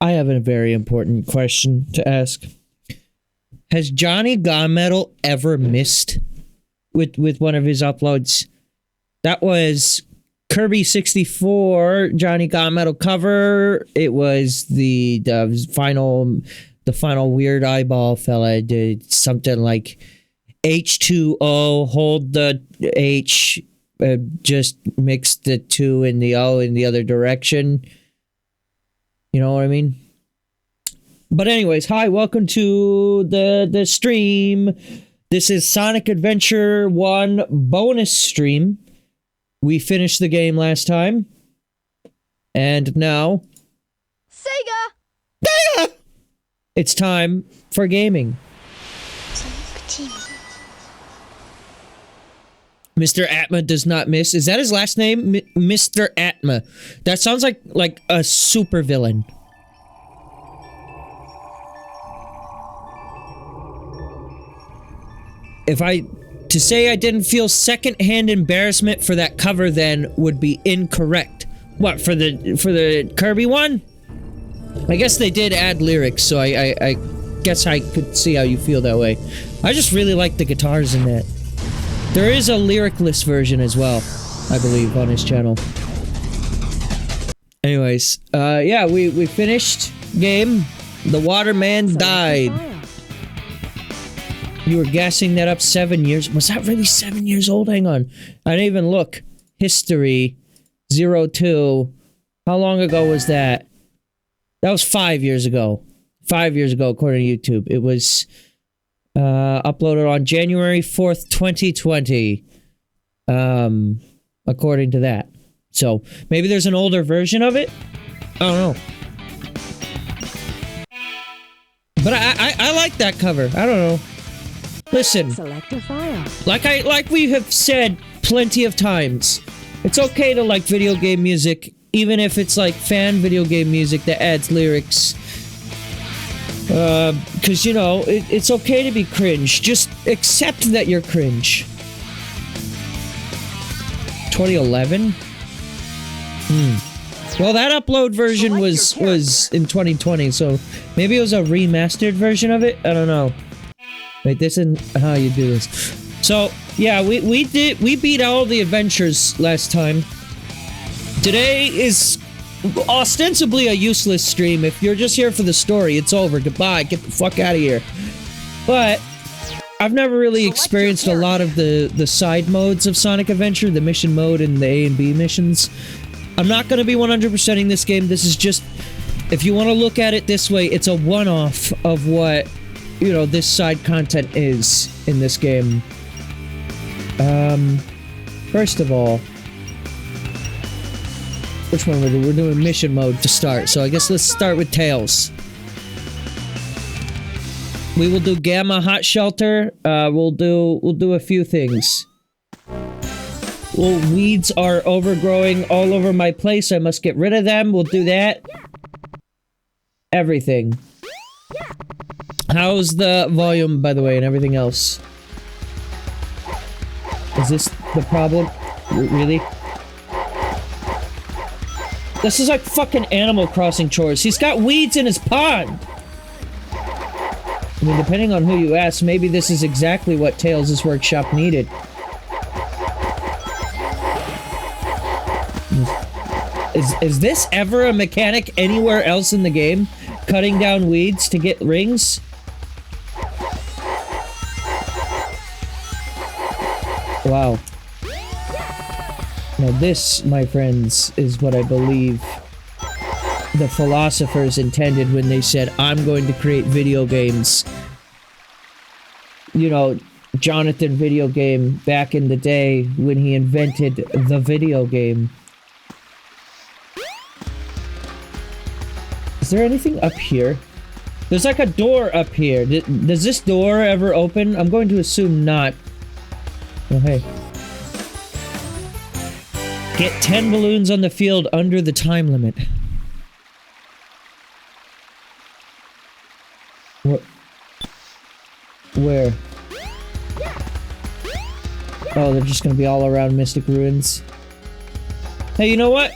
I have a very important question to ask. Has Johnny Gunmetal ever missed with one of his uploads? That was Kirby 64 Johnny Gunmetal cover. It was the final weird eyeball fella did something like H2O, hold the H, just mix the 2 and the O in the other direction. You know what I mean? But anyways, hi, welcome to the stream. This is Sonic Adventure 1 bonus stream. We finished the game last time. And now... Sega! It's time for gaming. Mr. Atma does not miss. Is that his last name? Mr. Atma. That sounds like a supervillain. To say I didn't feel secondhand embarrassment for that cover then would be incorrect. What, for the Kirby one? I guess they did add lyrics, so I guess I could see how you feel that way. I just really like the guitars in that. There is a lyricless version as well, I believe, on his channel. Anyways, yeah, we finished game. The Waterman died. You were gassing that up 7 years. Was that really 7 years old? Hang on. I didn't even look. History. 02. How long ago was that? That was 5 years ago. 5 years ago, according to YouTube. It was uploaded on January 4th, 2020. According to that. So, maybe there's an older version of it? I don't know. But I like that cover. I don't know. Listen, select a file. Like we have said plenty of times, it's okay to like video game music, even if it's like fan video game music that adds lyrics. Because, you know, it's okay to be cringe. Just accept that you're cringe. 2011? Well, that upload version was in 2020, so maybe it was a remastered version of it? I don't know. Wait, this isn't how you do this. So, yeah, we beat all the adventures last time. Today is ostensibly a useless stream. If you're just here for the story, it's over. Goodbye. Get the fuck out of here. But I've never really experienced a lot of the side modes of Sonic Adventure, the mission mode and the A and B missions. I'm not going to be 100%ing this game. This is just, if you want to look at it this way, it's a one-off of what, you know, this side content is in this game. First of all, which one we're doing? We're doing mission mode to start, so I guess let's start with Tails. We will do Gamma Hot Shelter. We'll do a few things. Well, weeds are overgrowing all over my place. I must get rid of them. We'll do that. Everything. How's the volume, by the way, and everything else? Is this the problem? Really? This is like fucking Animal Crossing chores. He's got weeds in his pond! I mean, depending on who you ask, maybe this is exactly what Tails' workshop needed. Is this ever a mechanic anywhere else in the game? Cutting down weeds to get rings? Wow. Now this, my friends, is what I believe the philosophers intended when they said, I'm going to create video games. You know, Jonathan Video Game back in the day when he invented the video game. Is there anything up here? There's like a door up here. Does this door ever open? I'm going to assume not. Oh, hey. Get 10 balloons on the field under the time limit. What? Where? Oh, they're just gonna be all around Mystic Ruins. Hey, you know what?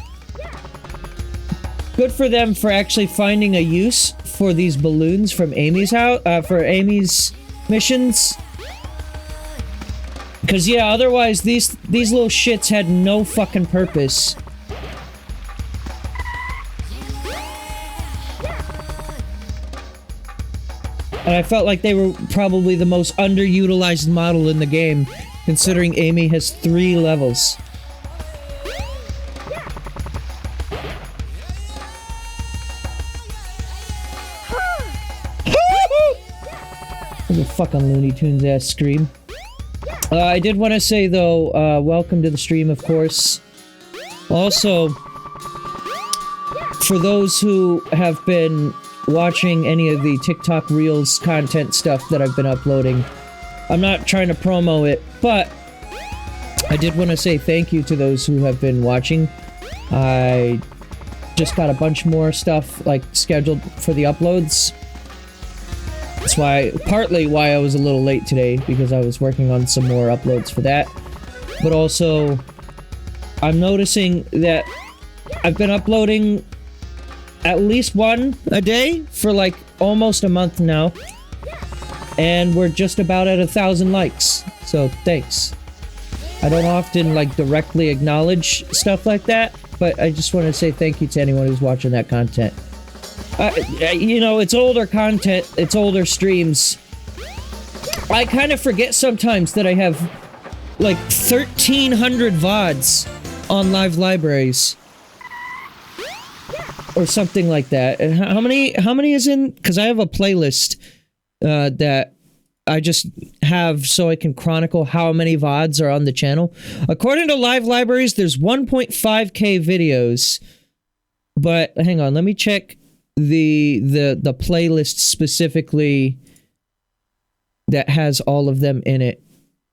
good for them for actually finding a use for these balloons from Amy's house, for Amy's missions. Because, yeah, otherwise these little shits had no fucking purpose. And I felt like they were probably the most underutilized model in the game, considering Amy has 3 levels. There's a fucking Looney Tunes ass scream. I did want to say though, welcome to the stream, of course. Also, for those who have been watching any of the TikTok Reels content stuff that I've been uploading, I'm not trying to promo it, but I did want to say thank you to those who have been watching. I just got a bunch more stuff, like, scheduled for the uploads. That's why, partly why I was a little late today, because I was working on some more uploads for that. But also, I'm noticing that I've been uploading at least one a day for like almost a month now, and we're just about at 1,000 likes, so thanks. I don't often like directly acknowledge stuff like that, but I just want to say thank you to anyone who's watching that content. You know, it's older content, it's older streams. I kind of forget sometimes that I have like 1,300 VODs on live libraries. Or something like that. And how many is in? Because I have a playlist that I just have so I can chronicle how many VODs are on the channel. According to live libraries, there's 1.5k videos. But hang on, let me check the playlist specifically that has all of them in it.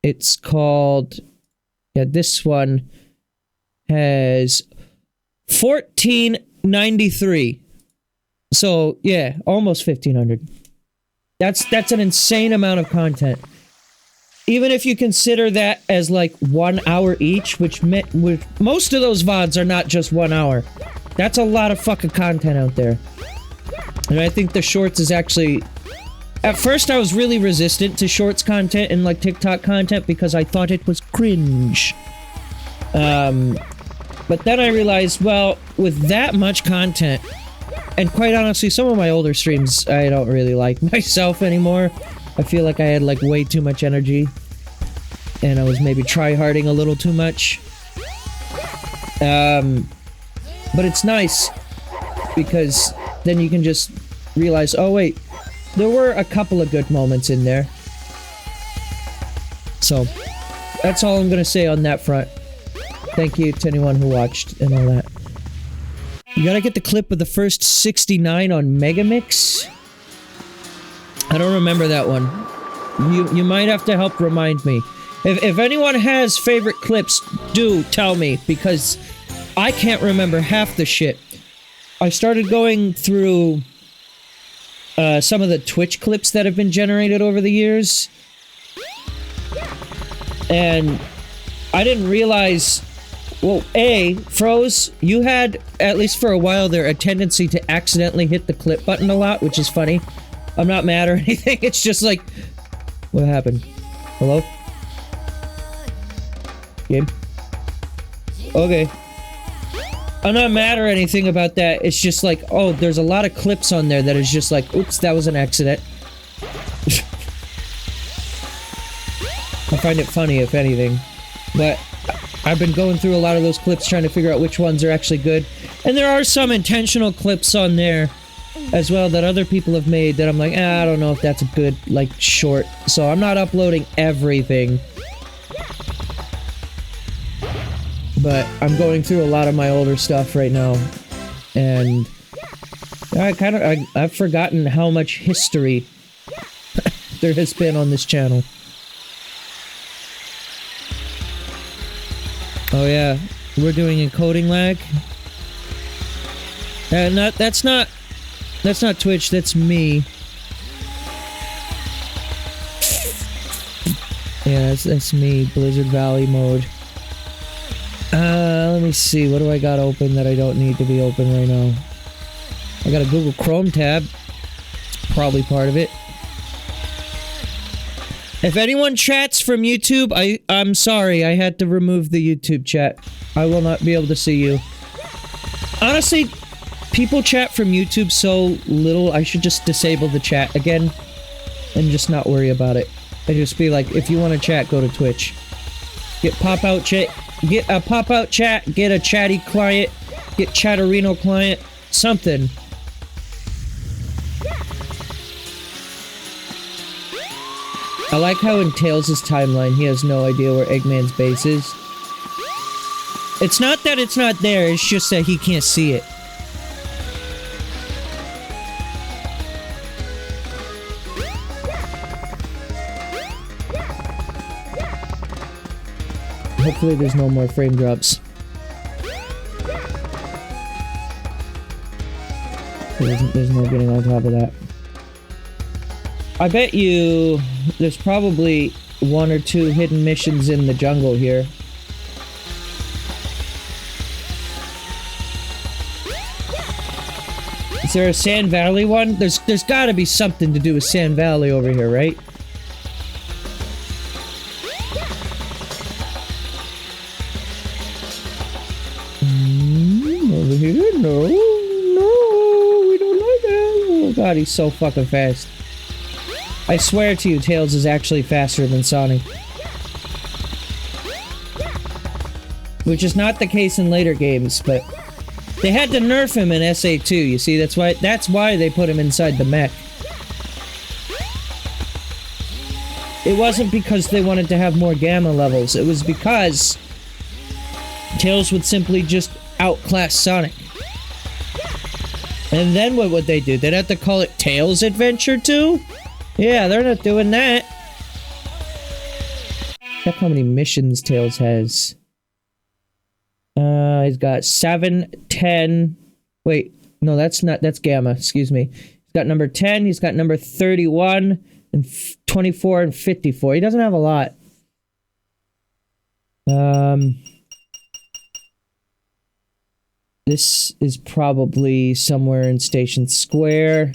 It's called, yeah, this one has 1493. So, yeah, almost 1,500. That's an insane amount of content. Even if you consider that as like 1 hour each, which most of those VODs are not just 1 hour. That's a lot of fucking content out there. And I think the shorts is actually... At first I was really resistant to shorts content and like TikTok content because I thought it was cringe. But then I realized, well, with that much content, and quite honestly, some of my older streams, I don't really like myself anymore. I feel like I had, like, way too much energy. And I was maybe tryharding a little too much. But it's nice, because then you can just realize, oh wait, there were a couple of good moments in there. So, that's all I'm gonna say on that front. Thank you to anyone who watched and all that. You gotta get the clip of the first 69 on Megamix? I don't remember that one. You might have to help remind me. If anyone has favorite clips, do tell me, because I can't remember half the shit. I started going through some of the Twitch clips that have been generated over the years. And I didn't realize... Well, Froze, you had, at least for a while there, a tendency to accidentally hit the clip button a lot, which is funny. I'm not mad or anything, it's just like... What happened? Hello? Gabe? Okay. I'm not mad or anything about that, it's just like, oh, there's a lot of clips on there that is just like, oops, that was an accident. I find it funny, if anything. But... I've been going through a lot of those clips trying to figure out which ones are actually good. And there are some intentional clips on there as well that other people have made that I'm like, I don't know if that's a good, like, short. So I'm not uploading everything. But I'm going through a lot of my older stuff right now. And I've forgotten how much history there has been on this channel. Oh yeah, we're doing encoding lag. That's not Twitch, that's me. Yeah, that's me, Blizzard Valley mode. Let me see, what do I got open that I don't need to be open right now? I got a Google Chrome tab. Probably part of it. If anyone chats from YouTube, I'm sorry. I had to remove the YouTube chat. I will not be able to see you. Honestly, people chat from YouTube so little, I should just disable the chat again. And just not worry about it. And just be like, if you want to chat, go to Twitch. Get pop-out chat, get a pop-out chat, get a chatty client, get Chatterino client, something. I like how in Tails' timeline, he has no idea where Eggman's base is. It's not that it's not there, it's just that he can't see it. Hopefully there's no more frame drops. There's no getting on top of that. I bet you there's probably 1 or 2 hidden missions in the jungle here. Is there a Sand Valley one? There's gotta be something to do with Sand Valley over here, right? Over here? No, we don't like that. Oh god, he's so fucking fast. I swear to you, Tails is actually faster than Sonic. Which is not the case in later games, but they had to nerf him in SA2, you see, that's why they put him inside the mech. It wasn't because they wanted to have more gamma levels, it was because Tails would simply just outclass Sonic. And then what would they do? They'd have to call it Tails Adventure 2? Yeah, they're not doing that. Check how many missions Tails has. He's got 7, 10... Wait, no, that's Gamma, excuse me. He's got number 10, he's got number 31, and 24, and 54. He doesn't have a lot. This is probably somewhere in Station Square.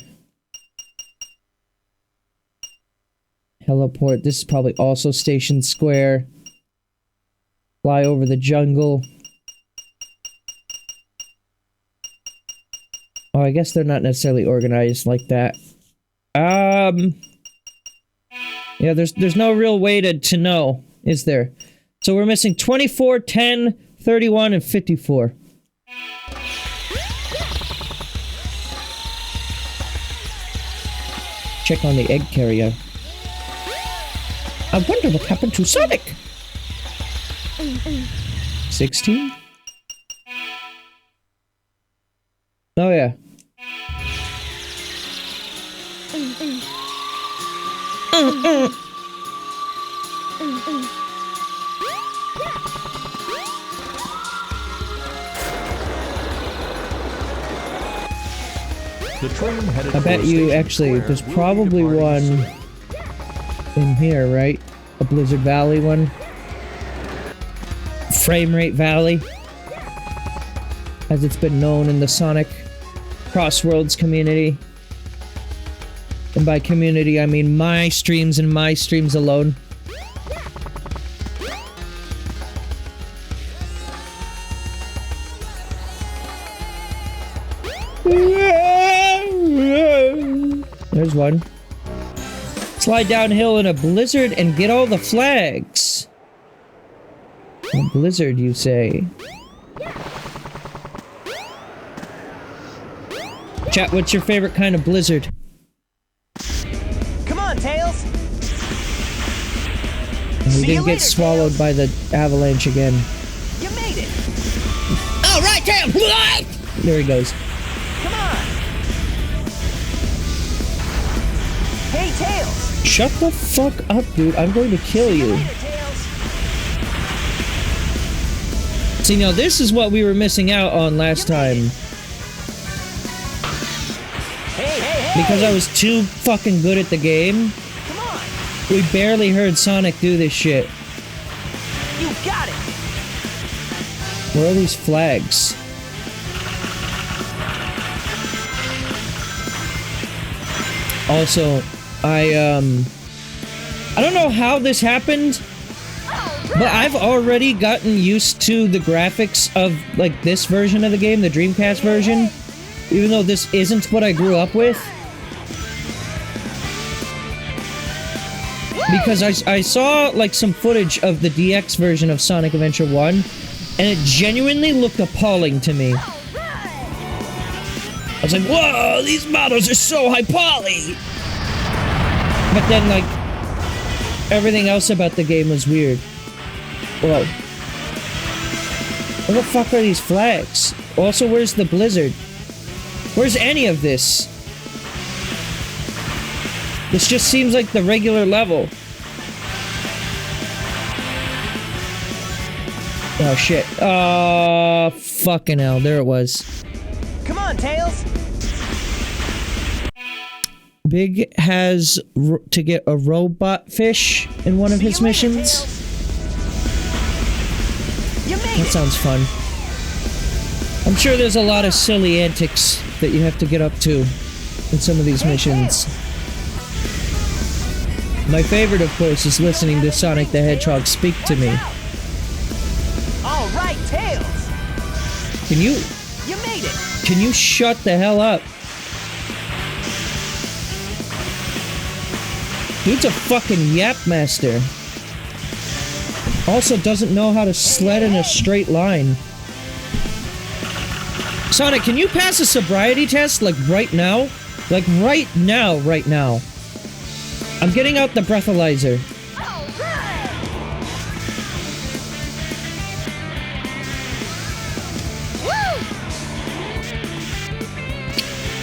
Heliport, this is probably also Station Square. Fly over the jungle. Oh, I guess they're not necessarily organized like that. Yeah, there's no real way to know, is there? So we're missing 24, 10, 31, and 54. Check on the egg carrier. I wonder what happened to Sonic! 16? Oh yeah. I bet you actually, there's probably one in here, right? A Blizzard Valley one. Frame Rate Valley, as it's been known in the Sonic Crossworlds community. And by community, I mean my streams and my streams alone. There's one. Slide downhill in a blizzard and get all the flags. A blizzard, you say? Chat, what's your favorite kind of blizzard? Come on, Tails! We didn't get swallowed by the avalanche again. You made it! All right, Tails! There he goes. Come on! Hey, Tails! Shut the fuck up, dude. I'm going to kill you. See, now this is what we were missing out on last time. Because I was too fucking good at the game. Come on! We barely heard Sonic do this shit. You got it! Where are these flags? Also, I don't know how this happened, but I've already gotten used to the graphics of, like, this version of the game, the Dreamcast version, even though this isn't what I grew up with. Because I saw, like, some footage of the DX version of Sonic Adventure 1, and it genuinely looked appalling to me. I was like, whoa, these models are so high poly! But then, like, everything else about the game was weird. Whoa. What the fuck are these flags? Also, where's the blizzard? Where's any of this? This just seems like the regular level. Oh, shit. Fucking hell. There it was. Come on, Tails. Big has to get a robot fish in one of his missions. You made That it. sounds fun. I'm sure there's a lot of silly antics that you have to get up to in some of these missions. My favorite, of course, is listening to Sonic the Hedgehog speak to me. All right, Tails. Can you made it. Can you shut the hell up? Dude's a fucking yap master. Also doesn't know how to sled in a straight line. Sonic, can you pass a sobriety test, like, right now? Like, right now. I'm getting out the breathalyzer.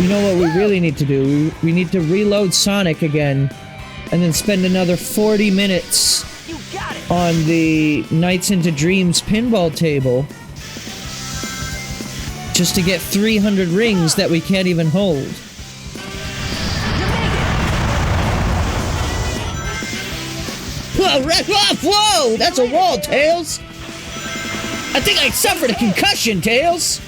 You know what we really need to do? We need to reload Sonic again, and then spend another 40 minutes on the Nights into Dreams pinball table, just to get 300 rings that we can't even hold. Whoa! That's a wall, Tails! I think I suffered a concussion, Tails!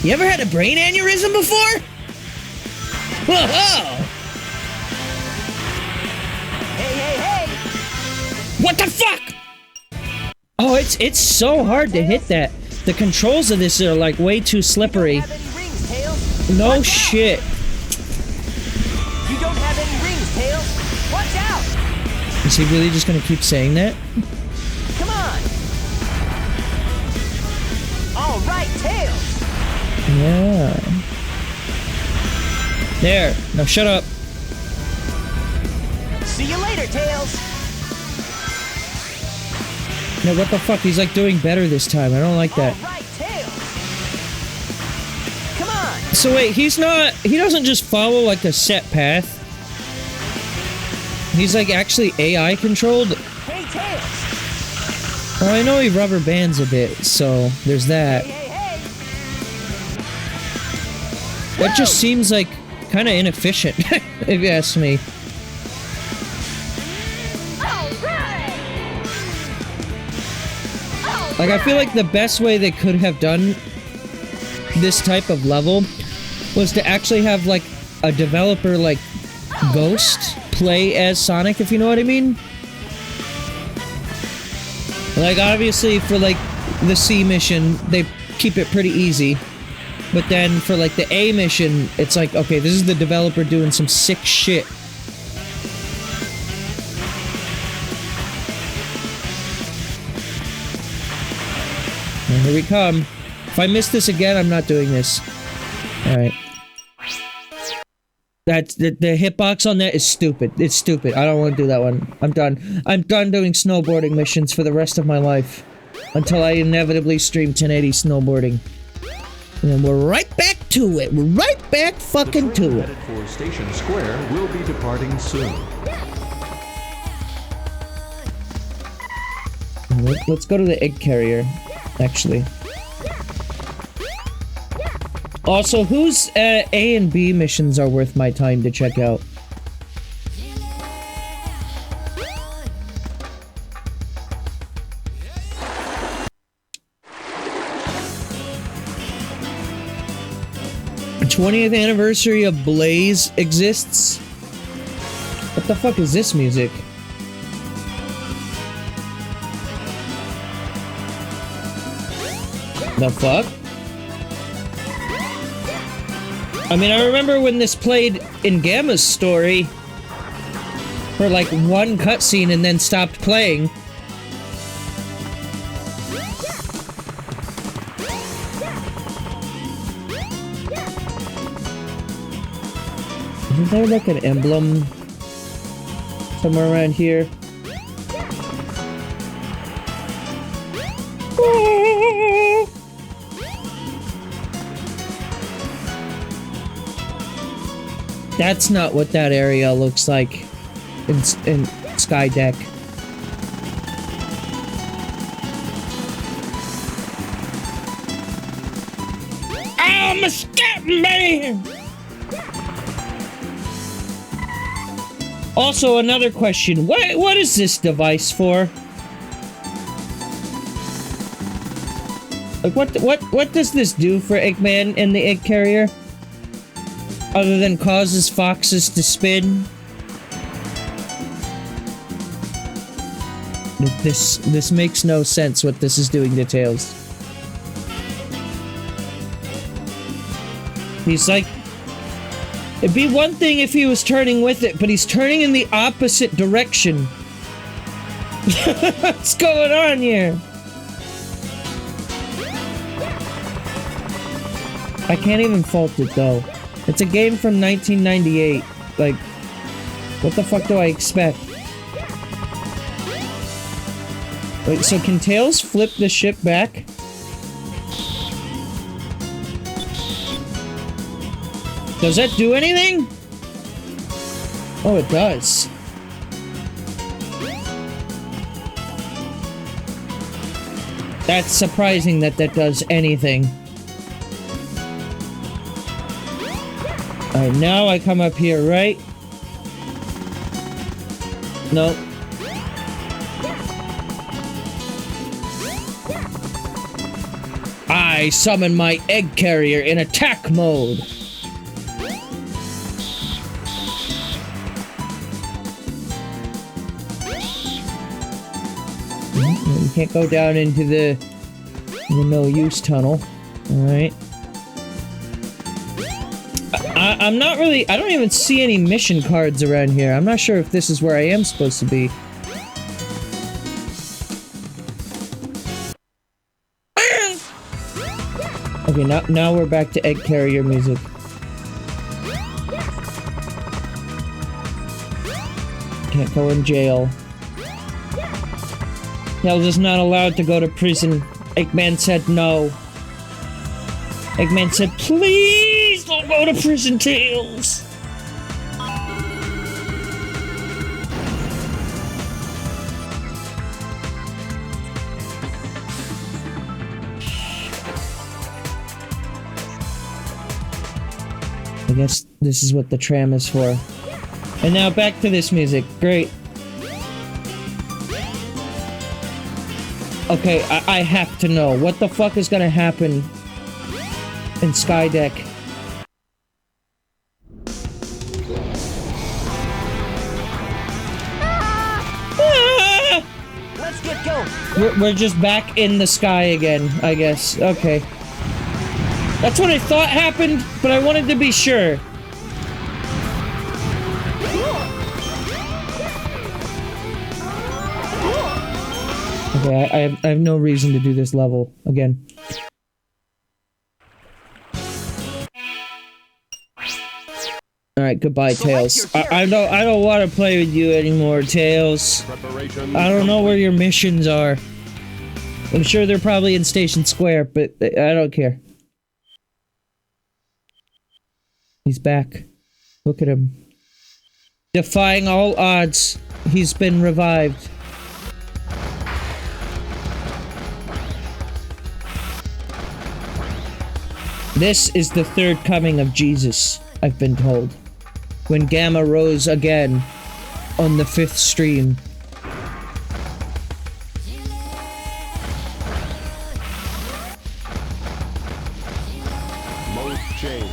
You ever had a brain aneurysm before? Whoa! Hey! What the fuck? Oh, it's so hard to hit that. The controls of this are, like, way too slippery. No shit. You don't have any rings, Tails. Watch out! Is he really just gonna keep saying that? Come on. All right, Tails. Yeah. There. Now shut up. See you later, Tails. No, what the fuck? He's like doing better this time. I don't like that. All right, Tails. Come on. So wait, he doesn't just follow like a set path. He's like actually AI controlled. Hey, Tails. Well, I know he rubber bands a bit, so there's that. Hey. That just seems like kind of inefficient, if you ask me. Like, I feel like the best way they could have done this type of level was to actually have, like, a developer like Ghost play as Sonic, if you know what I mean. Like, obviously, for, like, the C mission, they keep it pretty easy. But then, for, like, the A mission, it's like, okay, this is the developer doing some sick shit. And here we come. If I miss this again, I'm not doing this. Alright. That's the hitbox on that is stupid. It's stupid. I don't want to do that one. I'm done. I'm done doing snowboarding missions for the rest of my life. Until I inevitably stream 1080 snowboarding. And then we're right back to it. We're right back fucking to it. The train headed for Station Square will be departing soon. Let's go to the egg carrier, actually. Also, whose A and B missions are worth my time to check out? 20th anniversary of Blaze exists? What the fuck is this music? The fuck? I mean, I remember when this played in Gamma's story for like one cutscene and then stopped playing. Isn't there like an emblem somewhere around here? That's not what that area looks like in Skydeck. I'm a scat man! Also, another question. What is this device for? Like, what does this do for Eggman and the egg carrier? Other than causes foxes to spin? This makes no sense what this is doing to Tails. He's like... It'd be one thing if he was turning with it, but he's turning in the opposite direction. What's going on here? I can't even fault it though. It's a game from 1998. Like, what the fuck do I expect? Wait, so can Tails flip the ship back? Does that do anything? Oh, it does. That's surprising that that does anything. Alright, now I come up here, right? Nope. I summon my egg carrier in attack mode. You can't go down into the no-use tunnel. Alright. I'm not really... I don't even see any mission cards around here. I'm not sure if this is where I am supposed to be. Okay, now we're back to egg carrier music. Can't go in jail. Tails is not allowed to go to prison. Eggman said no. Eggman said, please don't go to prison, Tails! I guess this is what the tram is for. And now back to this music. Great. Okay, I have to know. What the fuck is gonna happen in Skydeck? Let's get going. We're just back in the sky again, I guess. Okay. That's what I thought happened, but I wanted to be sure. Okay, I have no reason to do this level again. Alright, goodbye, Tails. I don't want to play with you anymore, Tails. I don't know where your missions are. I'm sure they're probably in Station Square, but I don't care. He's back. Look at him. Defying all odds, he's been revived. This is the third coming of Jesus, I've been told. When Gamma rose again on the 5th stream. Mode change.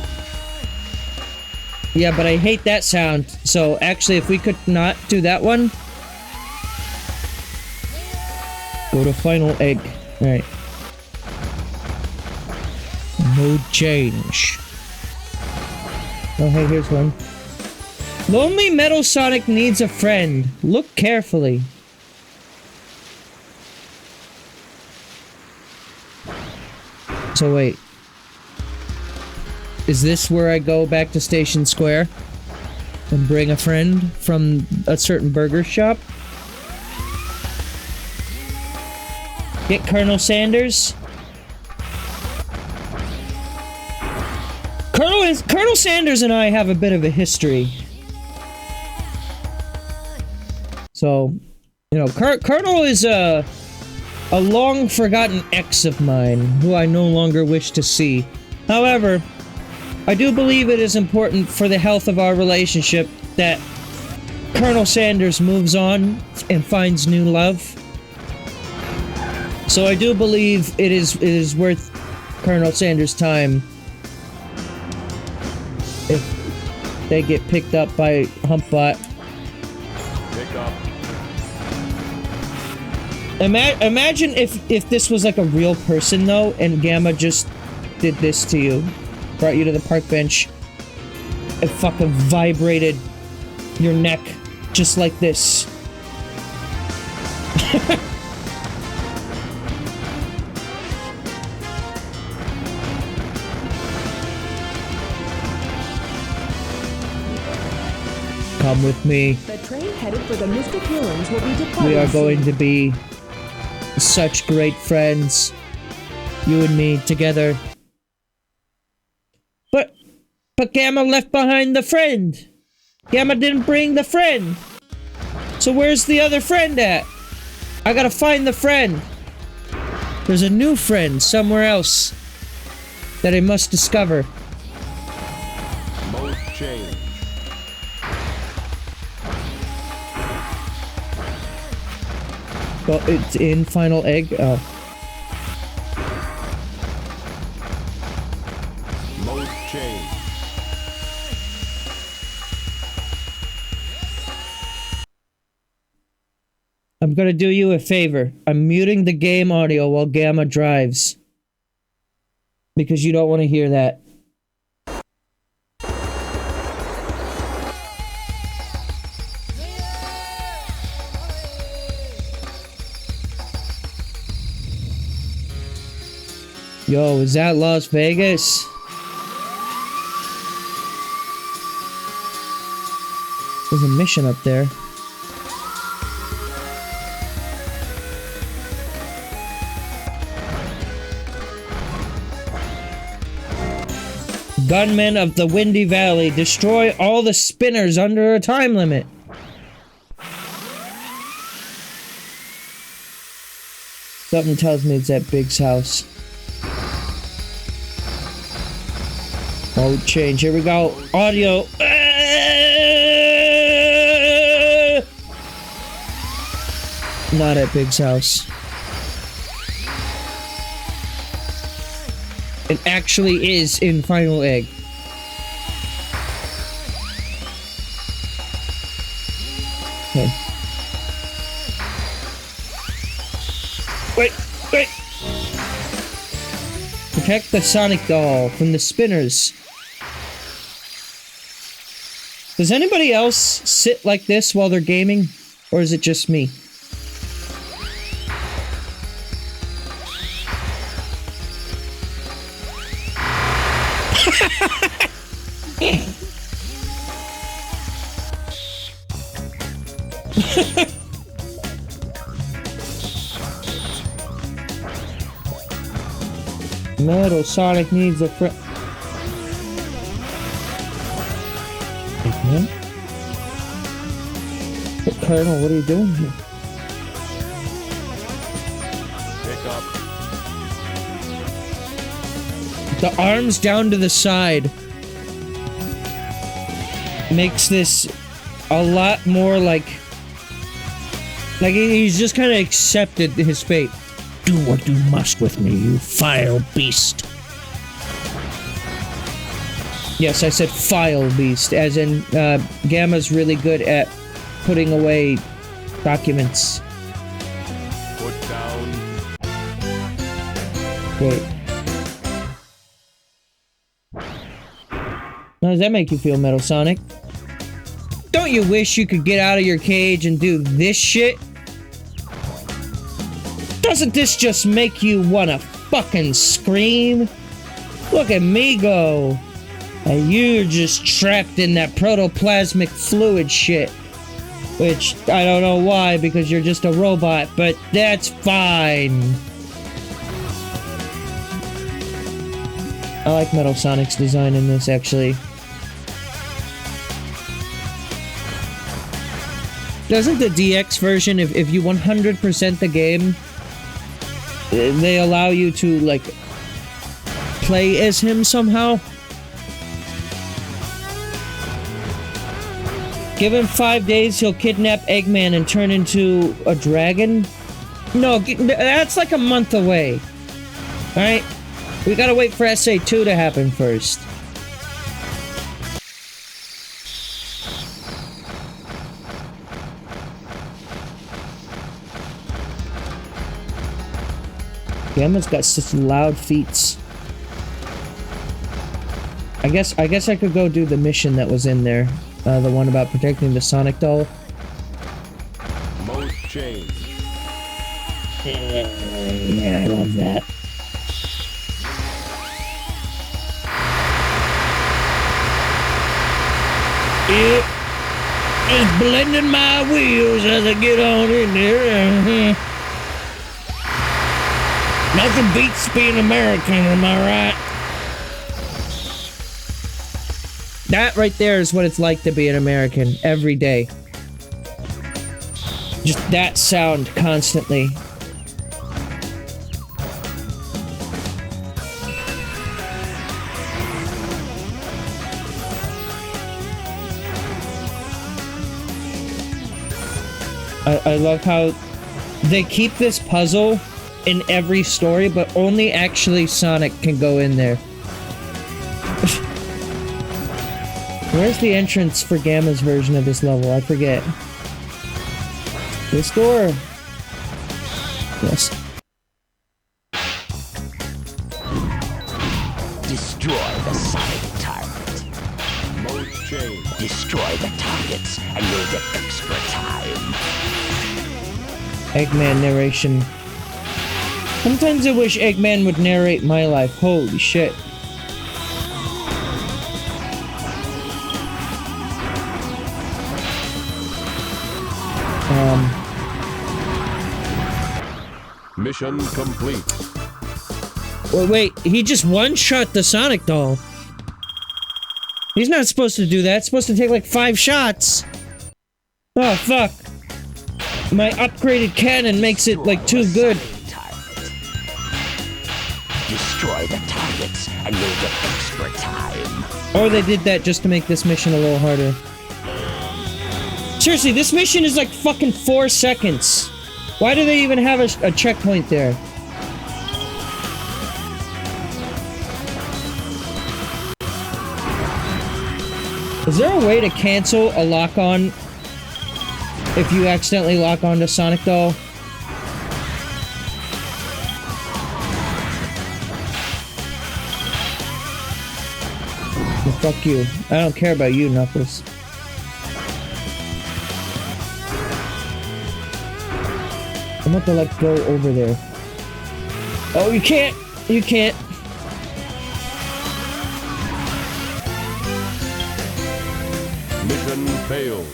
Yeah, but I hate that sound. So actually, if we could not do that one, go to final egg. All right. Mode change. Oh, hey, here's one. Lonely Metal Sonic needs a friend. Look carefully. So wait. Is this where I go back to Station Square? And bring a friend from a certain burger shop? Get Colonel Sanders? Colonel Sanders and I have a bit of a history. So, you know, Colonel is a long-forgotten ex of mine, who I no longer wish to see. However, I do believe it is important for the health of our relationship that Colonel Sanders moves on and finds new love. So I do believe it is worth Colonel Sanders' time if they get picked up by Humpbot. Pick up. Imagine if this was like a real person though, and Gamma just did this to you, brought you to the park bench, and fucking vibrated your neck just like this. Come with me. The train headed for the Mystic Ruins will be departing. We are going to be such great friends, you and me together. But Gamma left behind the friend. Gamma didn't bring the friend. So where's the other friend at? I gotta find the friend. There's a new friend somewhere else that I must discover. Mode change. Well, it's in final egg. Oh. Mode change. I'm gonna do you a favor. I'm muting the game audio while Gamma drives. Because you don't want to hear that. Yo, is that Las Vegas? There's a mission up there. Gunmen of the Windy Valley, destroy all the spinners under a time limit. Something tells me it's at Big's house. Mode change, here we go. Audio. Not at Big's house. It actually is in final egg. Okay. Wait! Protect the Sonic doll from the spinners. Does anybody else sit like this while they're gaming? Or is it just me? Metal Sonic needs a friend. Man. But Colonel, what are you doing here? Pick up. The arms down to the side makes this a lot more like he's just kind of accepted his fate. Do what you must with me, you vile beast. Yes, I said file beast, as in, Gamma's really good at putting away documents. Put down. Wait. How does that make you feel, Metal Sonic? Don't you wish you could get out of your cage and do this shit? Doesn't this just make you wanna fucking scream? Look at me go! And you're just trapped in that protoplasmic fluid shit. Which, I don't know why, because you're just a robot, but that's fine. I like Metal Sonic's design in this, actually. Doesn't the DX version, if you 100% the game, they allow you to, like, play as him somehow? Give him 5 days, he'll kidnap Eggman and turn into a dragon? No, that's like a month away. Alright? We gotta wait for SA2 to happen first. Gamma's got such loud feet. I guess I could go do the mission that was in there. The one about protecting the Sonic doll. Mode change. Yeah, I love that. It's blending my wheels as I get on in there. Nothing beats being American, am I right? That right there is what it's like to be an American every day. Just that sound constantly. I love how they keep this puzzle in every story, but only actually Sonic can go in there. Where's the entrance for Gamma's version of this level? I forget. This door. Yes. Destroy the Sonic target. Mode change. Destroy the targets, and you'll get extra time. Eggman narration. Sometimes I wish Eggman would narrate my life. Holy shit. Mission complete. Wait, he just one-shot the Sonic doll. He's not supposed to do that. It's supposed to take like 5 shots. Oh, fuck. My upgraded cannon makes it, like, too good. Destroy the targets, and you'll get extra time. Or they did that just to make this mission a little harder. Seriously, this mission is like fucking 4 seconds. Why do they even have a checkpoint there? Is there a way to cancel a lock-on if you accidentally lock on to Sonic Doll? Well, fuck you. I don't care about you, Knuckles. I'm about to, like, go over there. Oh, you can't! You can't. Mission failed.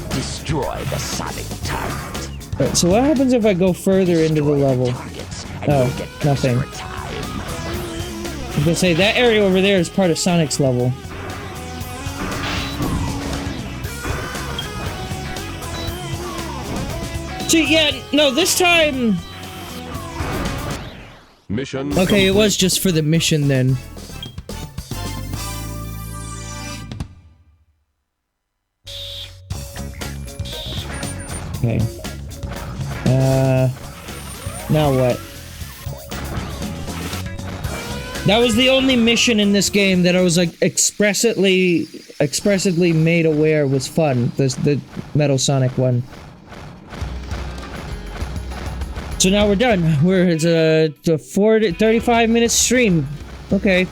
Destroy the Sonic target. Alright, so what happens if I go further into the level? Oh, nothing. I was gonna say, that area over there is part of Sonic's level. See, yeah, no, this time... Mission Okay, complete. it was just for the mission then. Okay. Now what? That was the only mission in this game that I was like expressly made aware was fun. The Metal Sonic one. So now we're done. It's a 35-minute stream. Okay.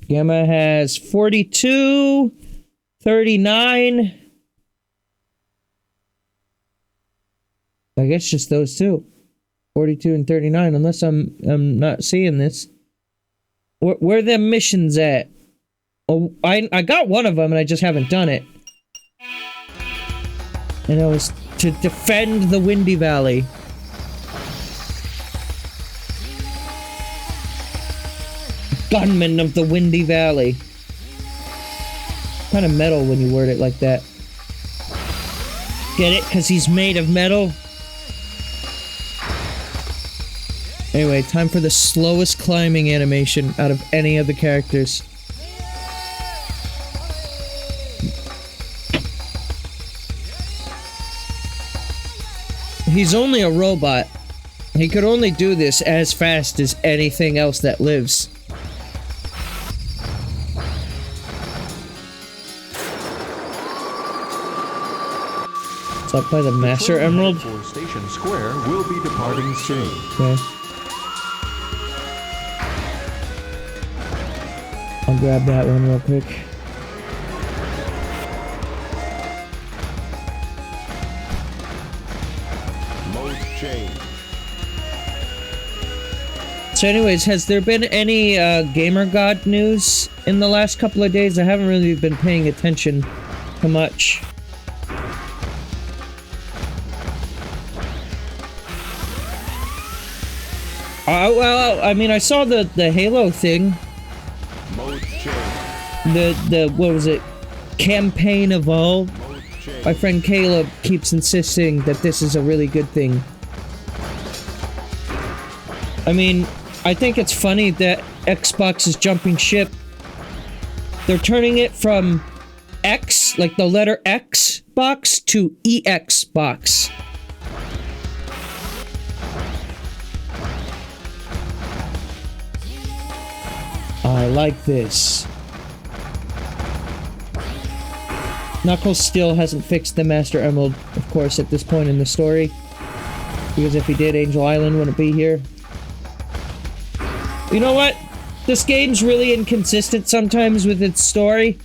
Gamma has 42, 39. I guess just those two. 42 and 39, unless I'm not seeing this. Where are the missions at? Oh, I got one of them and I just haven't done it. And it was to defend the Windy Valley. Gunman of the Windy Valley. Kind of metal when you word it like that. Get it? Because he's made of metal? Anyway, time for the slowest climbing animation out of any of the characters. He's only a robot. He could only do this as fast as anything else that lives. It's up by the Master Emerald. For Station Square will be departing soon. Okay. I'll grab that one real quick. Mode change. So anyways, has there been any Gamer God news in the last couple of days? I haven't really been paying attention to much. Well, I mean, I saw the Halo thing. Mode change. The what was it? Campaign Evolve. Mode change. My friend Caleb keeps insisting that this is a really good thing. I mean, I think it's funny that Xbox is jumping ship. They're turning it from X, like the letter X box, to EX box. I like this. Knuckles still hasn't fixed the Master Emerald, of course, at this point in the story. Because if he did, Angel Island wouldn't be here. You know what? This game's really inconsistent sometimes with its story.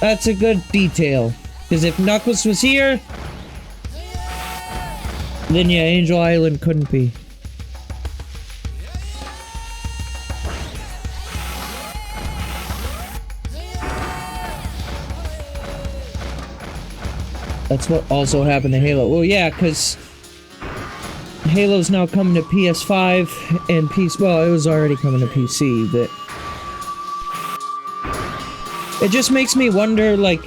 That's a good detail. Because if Knuckles was here, then yeah, Angel Island couldn't be. That's what also happened to Halo. Well, yeah, because Halo's now coming to PS5 and PC. Well, it was already coming to PC, but it just makes me wonder, like,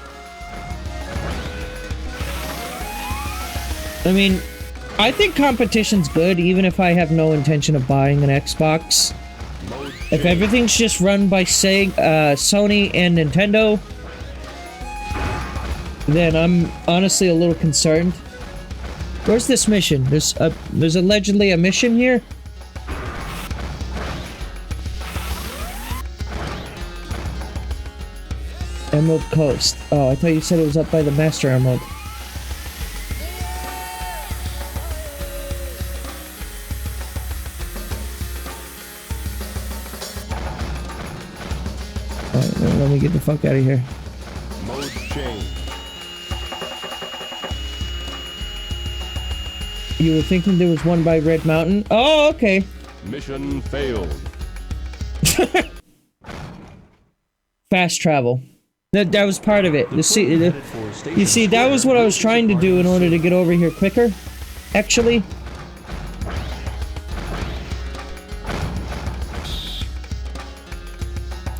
I mean, I think competition's good, even if I have no intention of buying an Xbox. If everything's just run by, say, Sony and Nintendo, then I'm honestly a little concerned. Where's this mission? There's allegedly a mission here? Emerald Coast. Oh, I thought you said it was up by the Master Emerald. Alright, let me get the fuck out of here. Mode change. You were thinking there was one by Red Mountain? Oh, okay. Mission failed. Fast travel. That was part of it. You see, that was what I was trying to do in order to get over here quicker. Actually.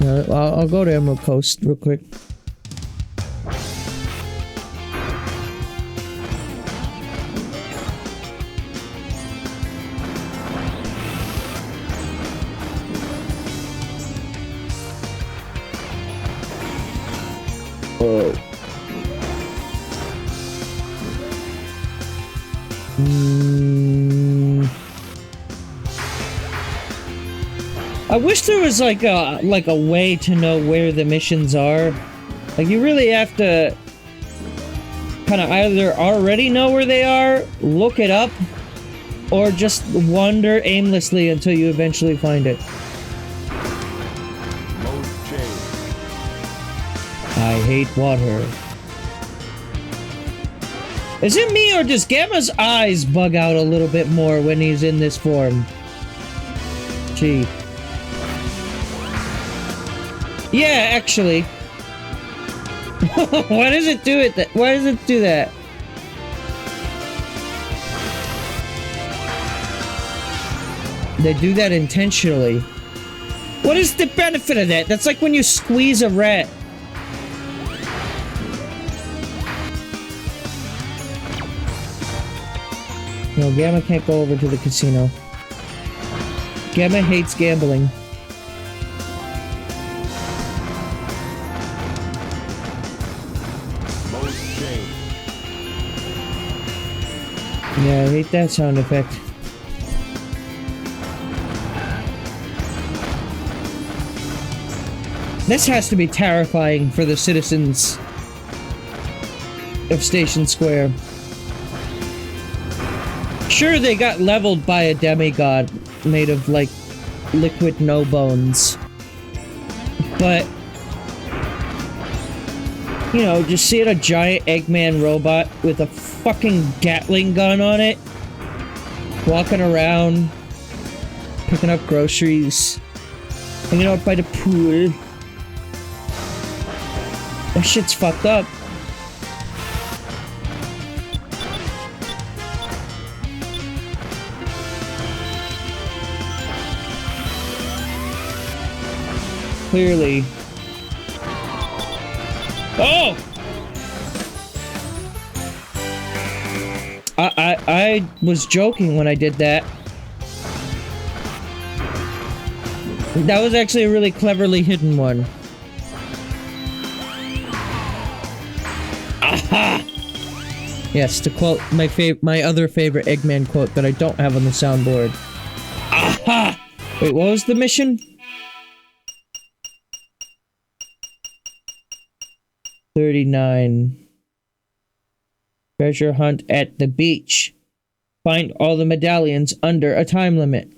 I'll go to Emerald Coast real quick. I wish there was like a way to know where the missions are. Like you really have to kind of either already know where they are, look it up, or just wander aimlessly until you eventually find it. Mode change. I hate water. Is it me or does Gamma's eyes bug out a little bit more when he's in this form? Gee. Yeah, actually. Why does it do it that? Why does it do that? They do that intentionally. What is the benefit of that? That's like when you squeeze a rat. No, Gamma can't go over to the casino. Gamma hates gambling. Mode change. Yeah, I hate that sound effect. This has to be terrifying for the citizens of Station Square. Sure, they got leveled by a demigod made of, like, liquid no bones. But, you know, just seeing a giant Eggman robot with a fucking Gatling gun on it, walking around, picking up groceries, hanging out by the pool. That shit's fucked up. Clearly. Oh! I was joking when I did that. That was actually a really cleverly hidden one. Aha! Yes, to quote my other favorite Eggman quote that I don't have on the soundboard. Aha! Wait, what was the mission? 39. Treasure hunt at the beach. Find all the medallions under a time limit.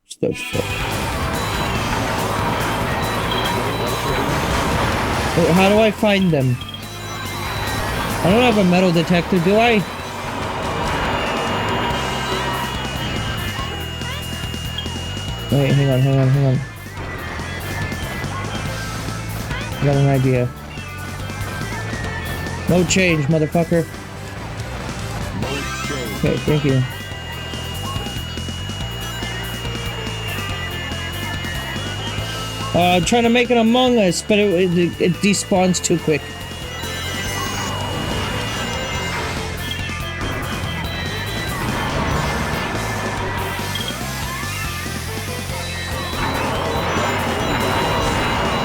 What's those for? Wait, how do I find them? I don't have a metal detector, do I? Wait, hang on. I got an idea. No change, motherfucker. Okay, thank you. I'm trying to make it Among Us, but it despawns too quick.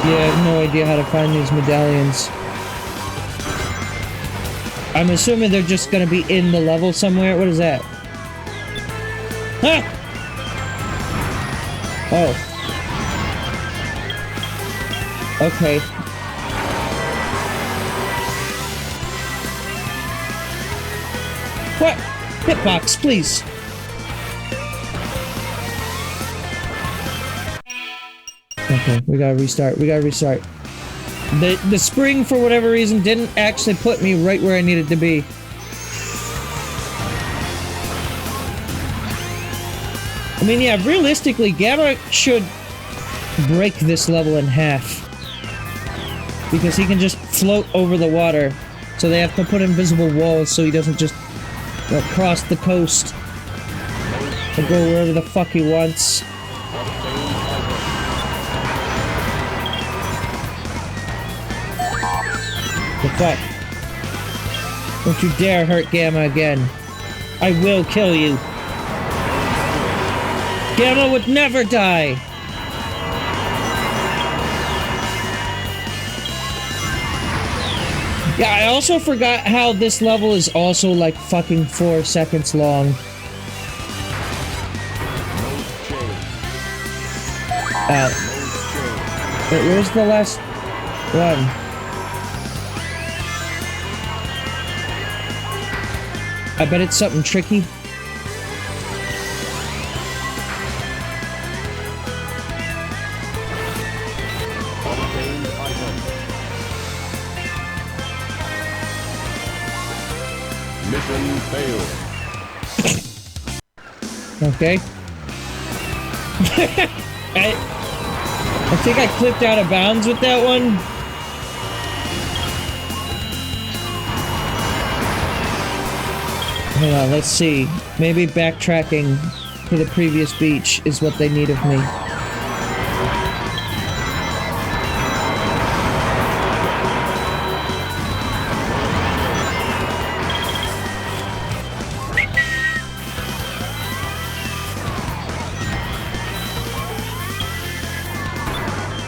Yeah, I have no idea how to find these medallions. I'm assuming they're just gonna be in the level somewhere. What is that? Ah! Oh. Okay. What? Hitbox, please. Okay, we gotta restart. The spring, for whatever reason, didn't actually put me right where I needed to be. I mean, yeah, realistically, Gamma should break this level in half. Because he can just float over the water. So they have to put invisible walls so he doesn't just cross the coast and go wherever the fuck he wants. The fuck? Don't you dare hurt Gamma again. I will kill you. Gamma would never die. Yeah, I also forgot how this level is also like fucking 4 seconds long. Wait, where's the last one? I bet it's something tricky. Obtained item. Mission failed. Okay. I think I clipped out of bounds with that one. Hold on, let's see. Maybe backtracking to the previous beach is what they need of me.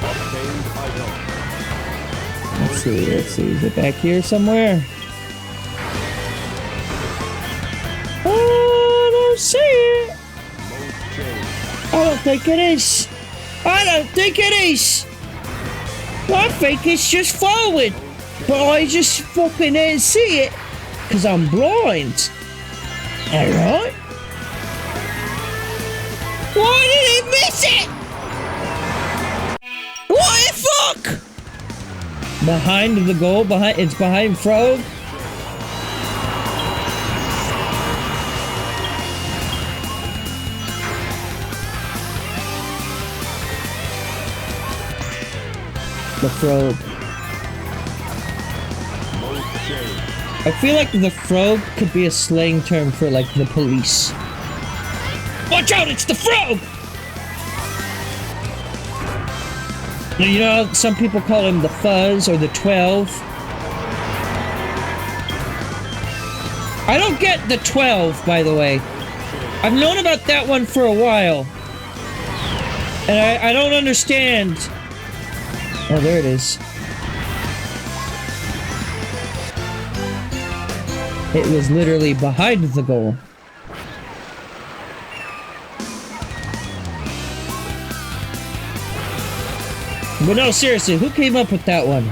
Obtained item. Let's see. Is it back here somewhere? See it. I don't think it is. I don't think it is. I think it's just forward. But I just fucking didn't see it. Because I'm blind. Alright? Why did he miss it? What the fuck? Behind the goal? It's behind Frog? The frog. I feel like the frog could be a slang term for like the police. Watch out, it's the frog! Now, you know, some people call him the Fuzz or the 12. I don't get the 12, by the way. I've known about that one for a while. And I don't understand. Oh, there it is. It was literally behind the goal. But no, seriously, who came up with that one?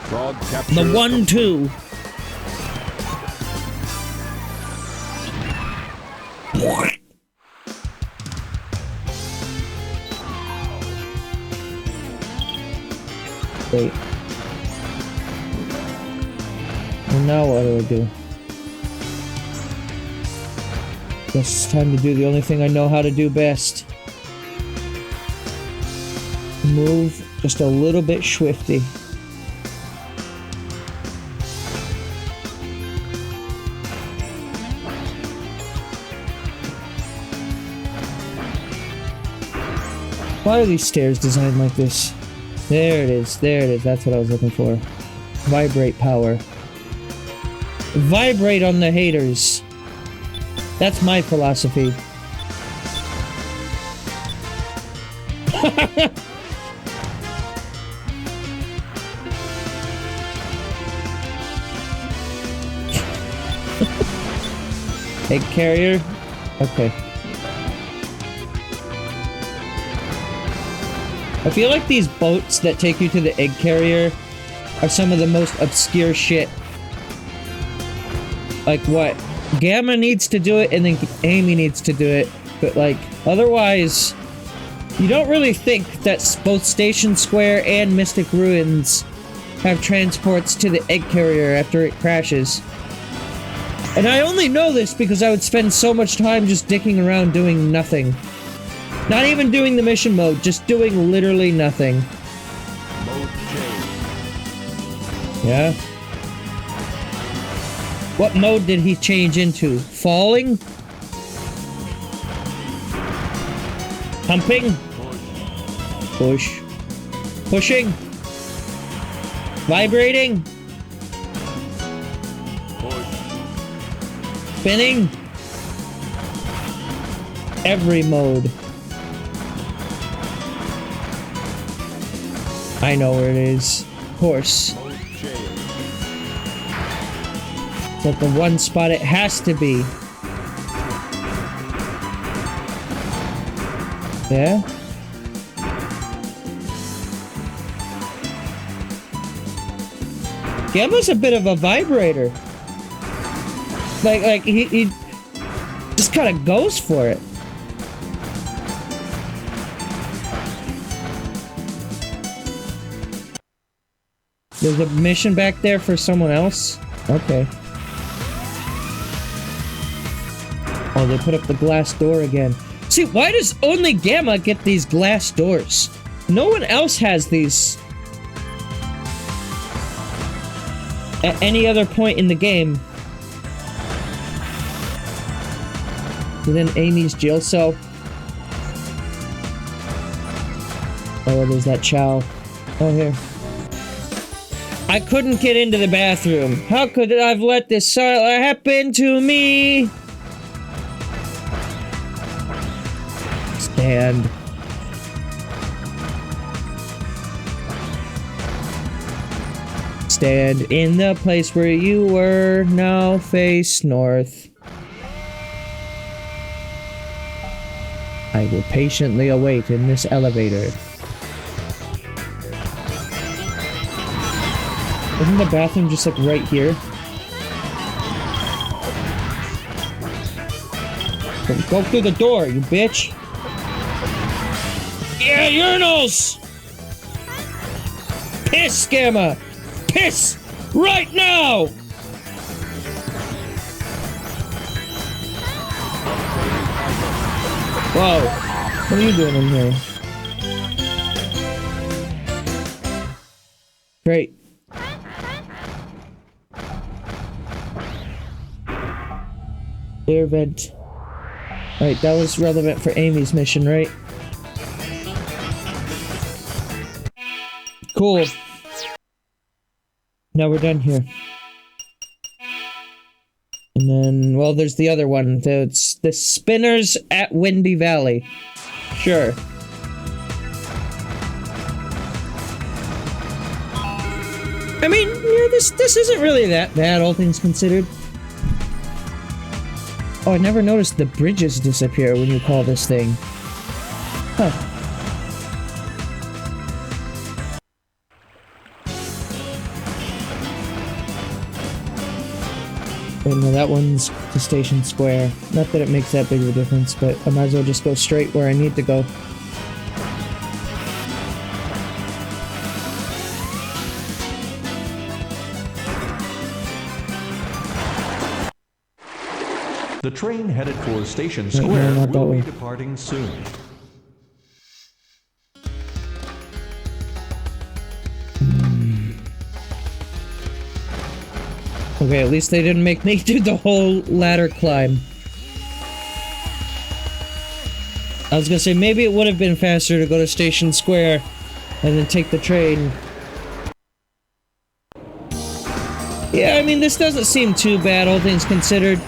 Frog capture. The 1-2. Wait. And now what do I do? Guess it's time to do the only thing I know how to do best. Move just a little bit swifty. Why are these stairs designed like this? There it is, that's what I was looking for. Vibrate power. Vibrate on the haters. That's my philosophy. Egg carrier? Okay. I feel like these boats that take you to the egg carrier are some of the most obscure shit. Like what? Gamma needs to do it and then Amy needs to do it. But like, otherwise, you don't really think that both Station Square and Mystic Ruins have transports to the egg carrier after it crashes. And I only know this because I would spend so much time just dicking around doing nothing. Not even doing the mission mode, just doing literally nothing. Mode change. Yeah? What mode did he change into? Falling? Pumping? Push. Pushing? Vibrating? Push. Spinning? Every mode. I know where it is. Horse. Mode change. at the one spot it has to be. Yeah? Gamma's a bit of a vibrator. Like he just kind of goes for it. There's a mission back there for someone else? Okay. Oh, they put up the glass door again. See, why does only Gamma get these glass doors? No one else has these at any other point in the game. And then Amy's jail cell. Oh, there's that Chow. Oh, here. I couldn't get into the bathroom. How could I have let this happen to me? Stand. Stand in the place where you were. Now face north. I will patiently await in this elevator. Isn't the bathroom just like right here? Go through the door, you bitch! Yeah, urinals! Piss, Gamma! Piss! Right now! Whoa. What are you doing in here? Great. Air vent. Alright, that was relevant for Amy's mission, right? Cool. Now we're done here. And then, well, there's the other one. It's the spinners at Windy Valley. Sure. I mean, yeah, this isn't really that bad, all things considered. Oh, I never noticed the bridges disappear when you call this thing. Huh. Oh, no, that one's to Station Square. Not that it makes that big of a difference, but I might as well just go straight where I need to go. The train headed for Station no, Square not that will way. be departing soon. Okay, at least they didn't make me do the whole ladder climb. I was gonna say, maybe it would have been faster to go to Station Square and then take the train. Yeah, I mean, this doesn't seem too bad, all things considered.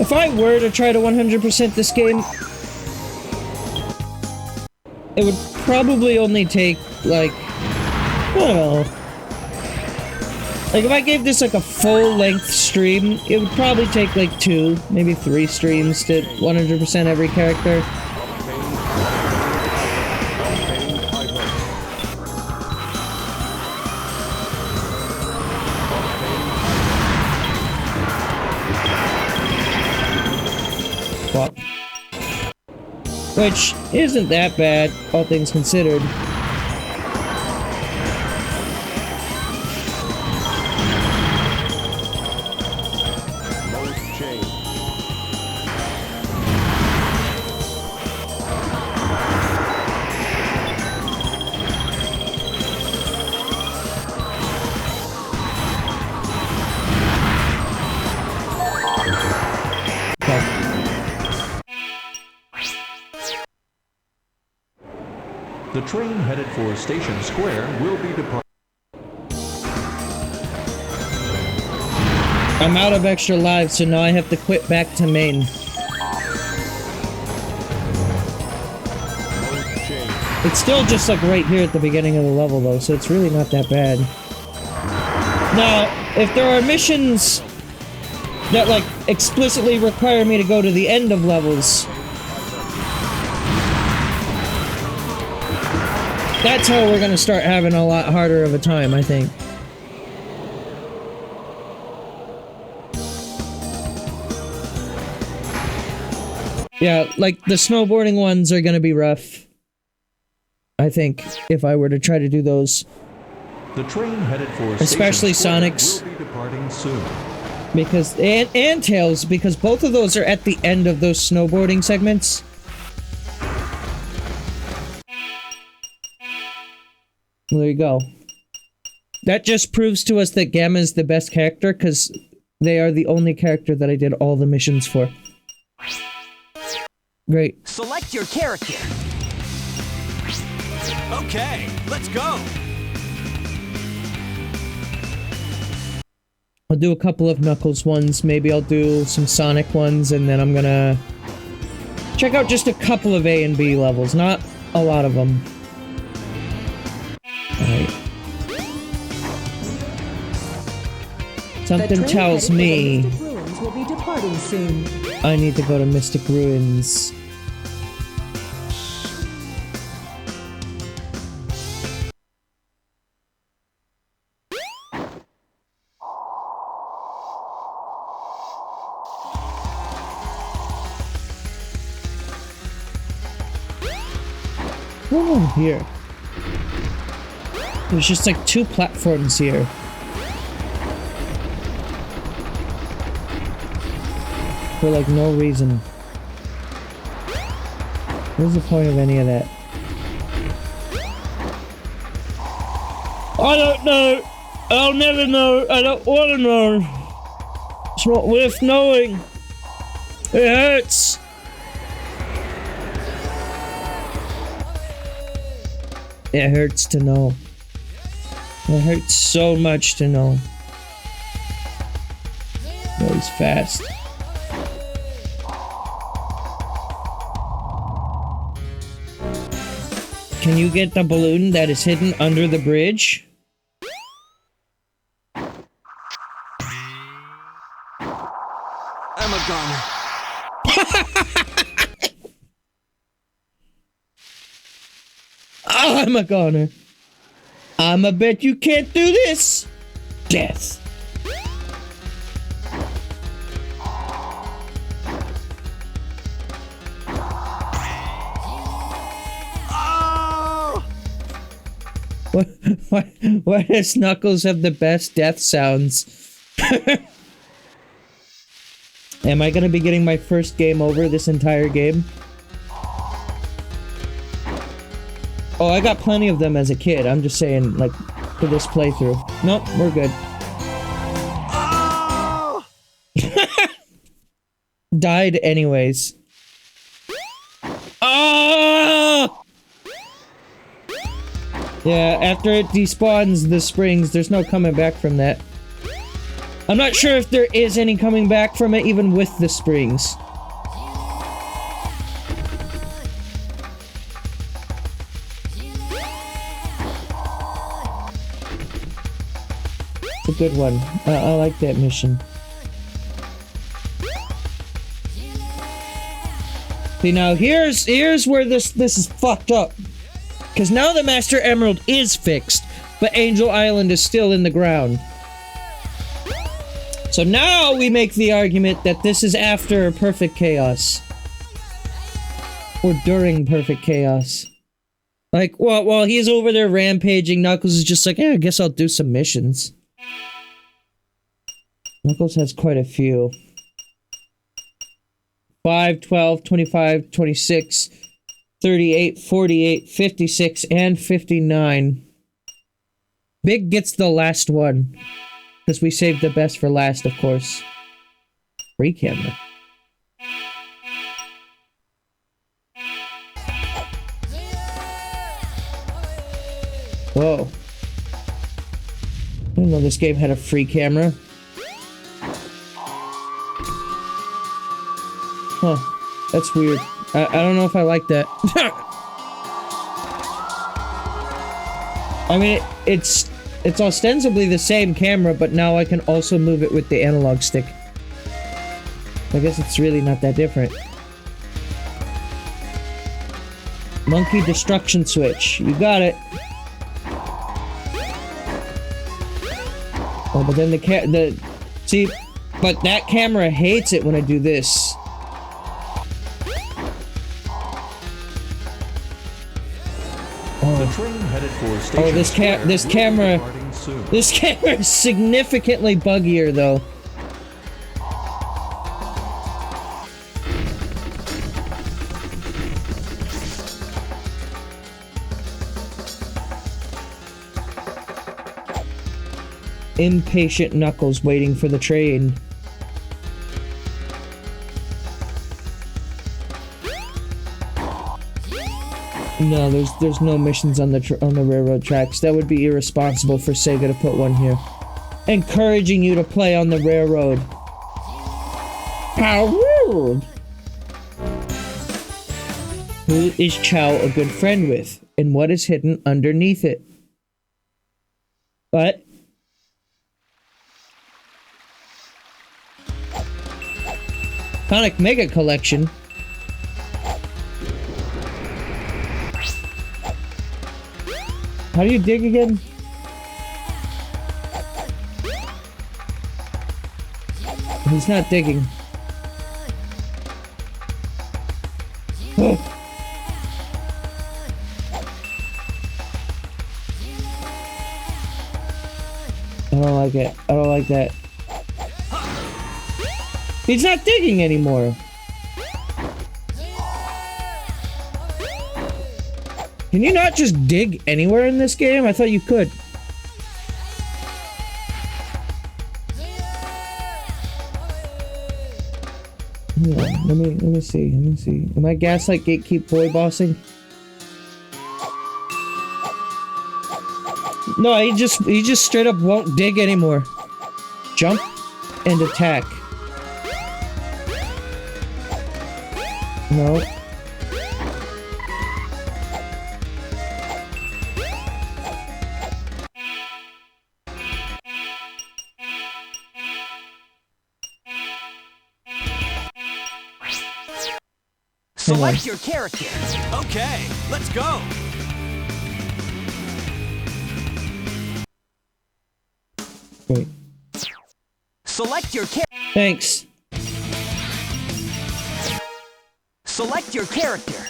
If I were to try to 100% this game, it would probably only take, like, I don't know. Like, if I gave this, like, a full-length stream, it would probably take, like, 2, maybe 3 streams to 100% every character. Fuck. Which isn't that bad, all things considered. The train headed for Station Square will be departing. I'm out of extra lives, so now I have to quit back to main. It's still just like right here at the beginning of the level though, so it's really not that bad. Now, if there are missions that like explicitly require me to go to the end of levels. That's how we're gonna start having a lot harder of a time, I think. Yeah, like the snowboarding ones are gonna be rough. I think, if I were to try to do those. The train headed for Especially Station Square Sonic's. will be departing soon. Because, and Tails, because both of those are at the end of those snowboarding segments. There you go. That just proves to us that Gamma is the best character, because they are the only character that I did all the missions for. Great. Select your character. Okay, let's go. I'll do a couple of Knuckles ones, maybe I'll do some Sonic ones, and then I'm gonna check out just a couple of A and B levels, not a lot of them. Alright. Something tells me Mystic Ruins will be departing soon. I need to go to Mystic Ruins. What's on here? There's just like 2 platforms here. For like no reason. What's the point of any of that? I don't know! I'll never know! I don't want to know! It's not worth knowing! It hurts! It hurts to know. It hurts so much to know. Oh, he's fast. Can you get the balloon that is hidden under the bridge? I'm a goner. I'm a goner. I'ma bet you can't do this. Death. Oh! Why does Knuckles have the best death sounds? Am I gonna be getting my first game over this entire game? Oh, I got plenty of them as a kid. I'm just saying, like, for this playthrough. Nope, we're good. Oh! Died anyways. Oh! Yeah, after it despawns the springs, there's no coming back from that. I'm not sure if there is any coming back from it, even with the springs. It's a good one. I like that mission. See, now here's where this is fucked up. Because now the Master Emerald is fixed, but Angel Island is still in the ground. So now we make the argument that this is after Perfect Chaos. Or during Perfect Chaos. Like, while he's over there rampaging, Knuckles is just like, yeah, I guess I'll do some missions. Knuckles has quite a few. 5, 12, 25, 26, 38, 48, 56, and 59. Big gets the last one. Because we saved the best for last, of course. Free camera. Whoa. I didn't know this game had a free camera. Huh. That's weird. I don't know if I like that. I mean, it's ostensibly the same camera, but now I can also move it with the analog stick. I guess it's really not that different. Monkey destruction switch. You got it. Oh, but then see, but that camera hates it when I do this. The train headed for station Oh, this square will be camera departing soon. This camera is significantly buggier, though. Impatient Knuckles waiting for the train. No, there's no missions on the railroad tracks. That would be irresponsible for Sega to put one here. Encouraging you to play on the railroad. How rude! Who is Chow a good friend with? And what is hidden underneath it? But Sonic Mega Collection. How do you dig again? He's not digging. I don't like it. I don't like that. He's not digging anymore. Can you not just dig anywhere in this game? I thought you could. Yeah, let me see. Am I Gaslight Gatekeep boy bossing? No, he just straight up won't dig anymore. Jump and attack. No. Select your character. Okay, let's go. Wait. Select your character. Thanks. Select your character.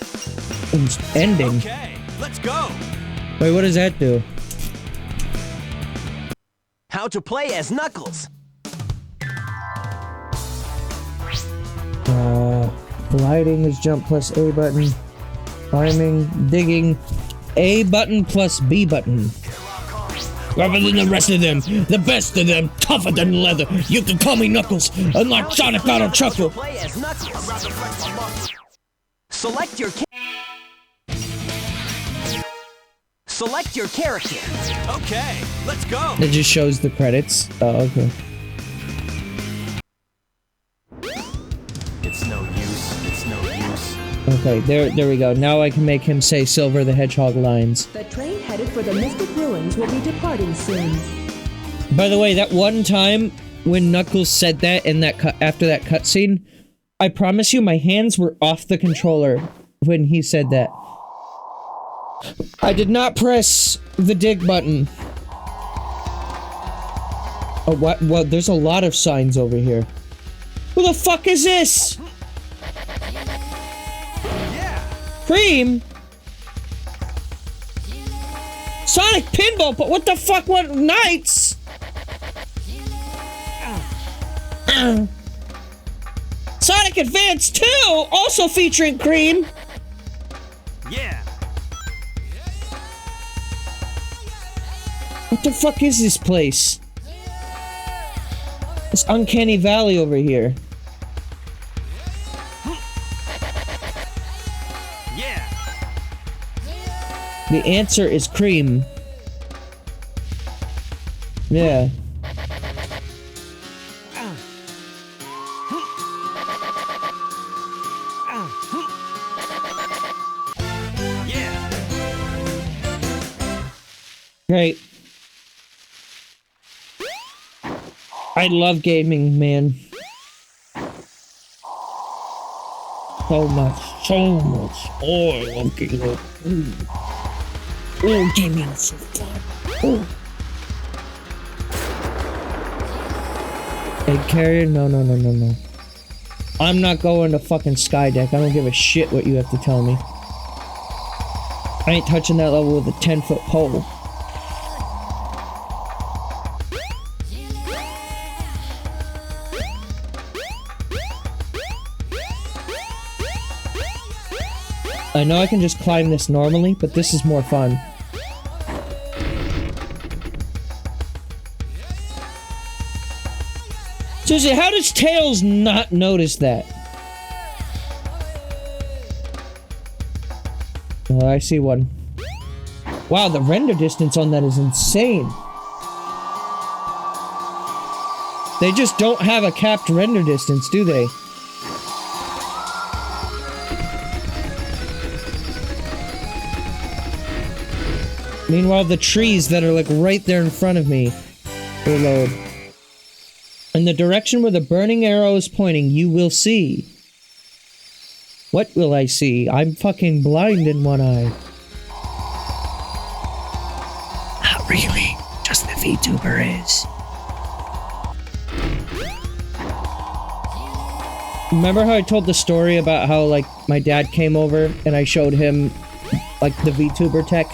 It's ending. Okay, let's go. Wait, what does that do? How to play as Knuckles. Gliding is jump plus A button. Climbing, digging, A button plus B button. Rather than the rest of them, the best of them, tougher than leather. You can call me Knuckles, unlike Sonic Battle Chuckle. Play as Knuckles. Select your Select your character. Okay, let's go. It just shows the credits. Oh, okay. It's no use. It's no use. Okay, there we go. Now I can make him say Silver the Hedgehog lines. The train headed for the Mystic Ruins will be departing soon. By the way, that one time when Knuckles said that in that after that cutscene, I promise you my hands were off the controller when he said that. I did not press the dig button. Oh, what? Well, there's a lot of signs over here. Who the fuck is this? Cream? Sonic Pinball, but what the fuck? What Knights? Sonic Advance 2, also featuring Cream. Yeah. What the fuck is this place? This Uncanny Valley over here. Yeah. The answer is Cream. Yeah. Great. I love gaming, man. So much. Oh, I love Gabriel. Oh, Gabriel is so fun. Oh. Egg carrier? No. I'm not going to fucking Skydeck. I don't give a shit what you have to tell me. I ain't touching that level with a 10-foot pole. I know I can just climb this normally, but this is more fun. Seriously, how does Tails not notice that? Oh, I see one. Wow, the render distance on that is insane. They just don't have a capped render distance, do they? Meanwhile, the trees that are like right there in front of me will load. In the direction where the burning arrow is pointing, you will see. What will I see? I'm fucking blind in one eye. Not really. Just the VTuber is. Remember how I told the story about how, like, my dad came over and I showed him, like, the VTuber tech?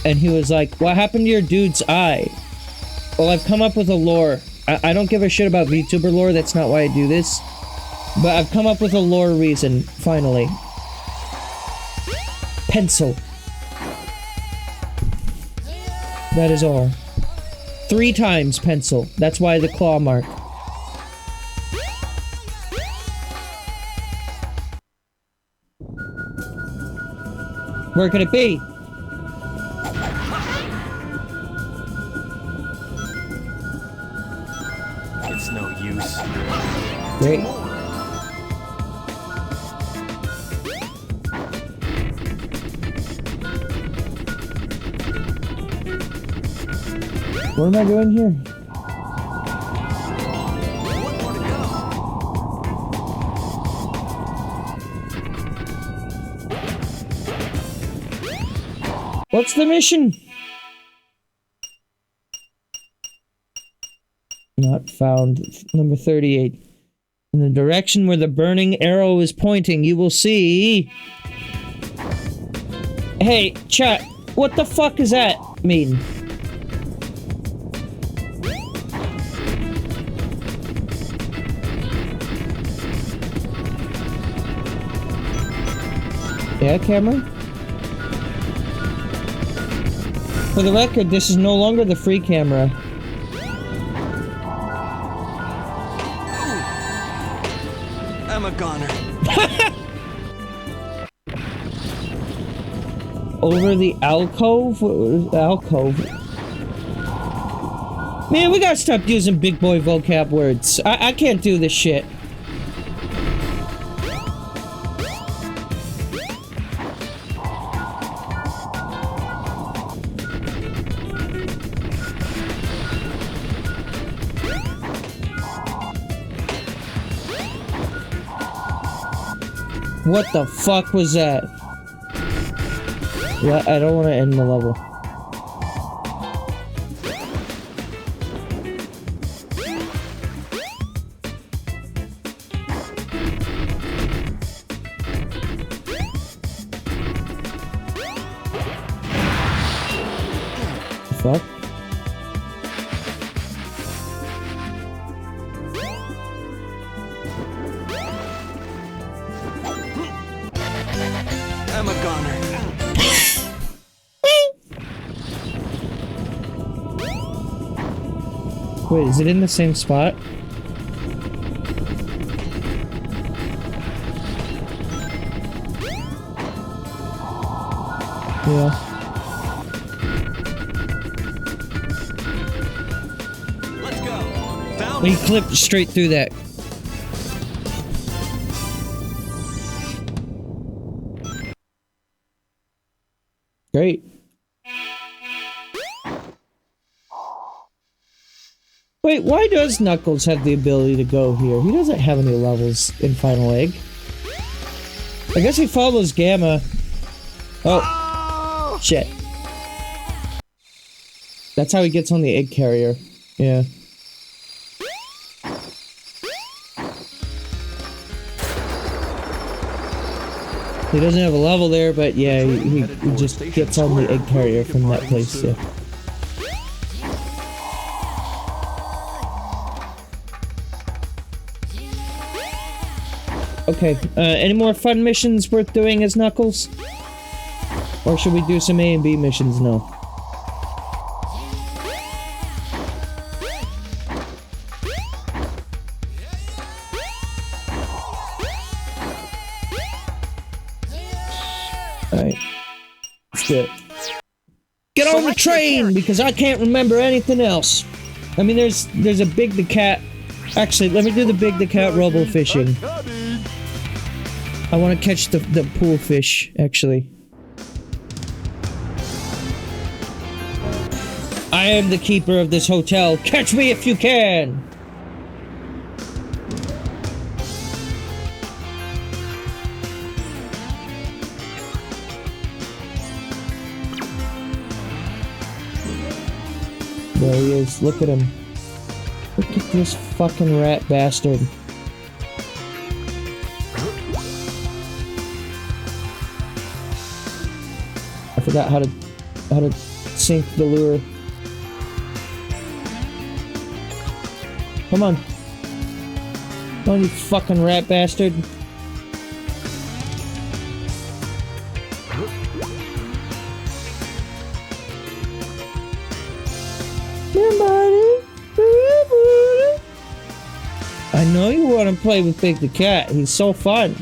And he was like, what happened to your dude's eye? Well, I've come up with a lore. I don't give a shit about VTuber lore, that's not why I do this. But I've come up with a lore reason, finally. Pencil. That is all. 3 times pencil. That's why the claw mark. Where could it be? It's no use. Great. What am I doing here? One more to go. What's the mission? Not found. Number 38. In the direction where the burning arrow is pointing, you will see... Hey, chat, what the fuck does that mean? Yeah, camera? For the record, this is no longer the free camera. I'm a goner. Over the alcove? What was alcove? Man, we gotta stop using big boy vocab words. I can't do this shit. What the fuck was that? Yeah, I don't want to end the level. Fuck. I'm a goner. Wait, is it in the same spot? Yeah. Let's go. Found We clipped straight through that. Great. Wait, why does Knuckles have the ability to go here? He doesn't have any levels in Final Egg. I guess he follows Gamma. Oh. Shit. That's how he gets on the egg carrier. Yeah. He doesn't have a level there, but yeah, he just gets on the egg carrier from that place, yeah. Okay, any more fun missions worth doing as Knuckles? Or should we do some A and B missions now? Alright. Let's do it. Get on the train! Because I can't remember anything else. I mean, there's a Big the Cat. Actually, let me do the Big the Cat robo fishing. I want to catch the pool fish, actually. I am the keeper of this hotel. Catch me if you can! There he is. Look at him. Look at this fucking rat bastard. I forgot how to sink the lure. Come on. Come on, you fucking rat bastard. I know you want to play with Big the Cat. He's so fun.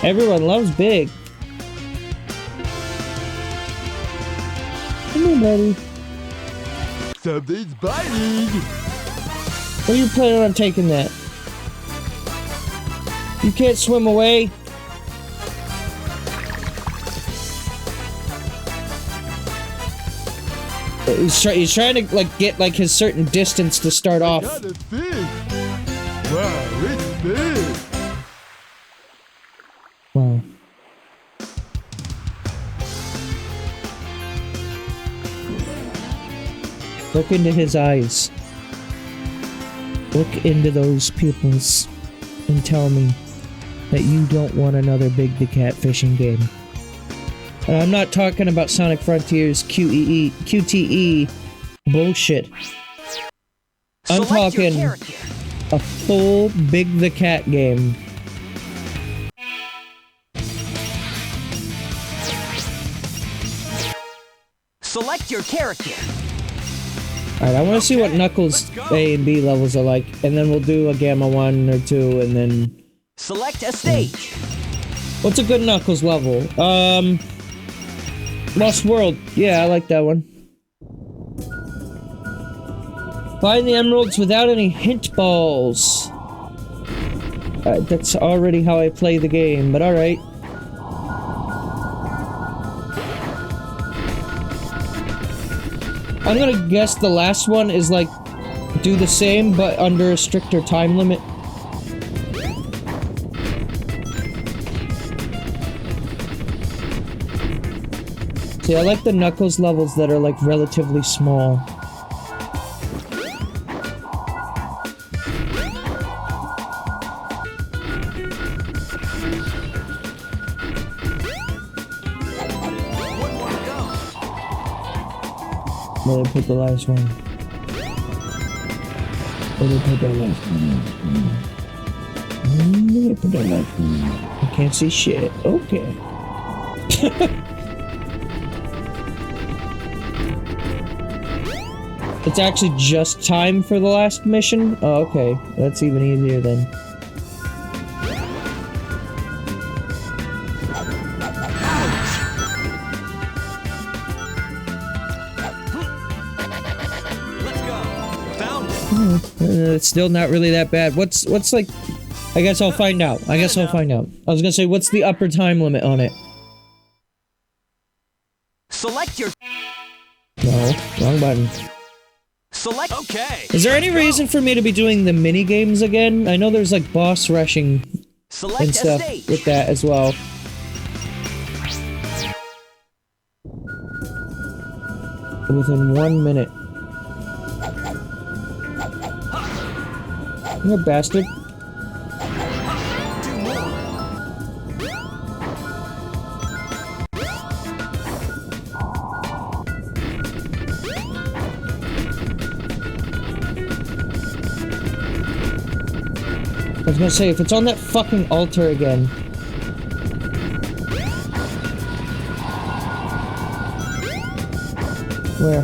Everyone loves Big. Come on, buddy. Something's biting! What are you planning on taking that? You can't swim away. He's trying to like get like his certain distance to start off. Got a fish! Wow, it's big! Wow. Look into his eyes. Look into those pupils and tell me that you don't want another Big the Cat fishing game. And I'm not talking about Sonic Frontiers QTE bullshit. I'm talking a full Big the Cat game. Select your character. Alright, I want to see what Knuckles A and B levels are like, and then we'll do a Gamma 1 or 2, and then... Select a stage. What's a good Knuckles level? Lost World. Yeah, I like that one. Find the emeralds without any hint balls. That's already how I play the game, but alright. I'm gonna guess the last one is like, do the same, but under a stricter time limit. See, I like the Knuckles levels that are like relatively small. Where they put the last one? Where they put the last one? Where they put the last one? I can't see shit. Okay. It's actually just time for the last mission? Oh, okay. That's even easier then. It's still not really that bad. What's like... I guess I'll find out. I guess I'll find out. I was gonna say, what's the upper time limit on it? Select your... No, wrong button. Select... Okay. Is there any reason for me to be doing the mini games again? I know there's like boss rushing Select and a stuff stage. with that as well. Within 1 minute. You bastard. Do more. I was gonna say, if it's on that fucking altar again. Where?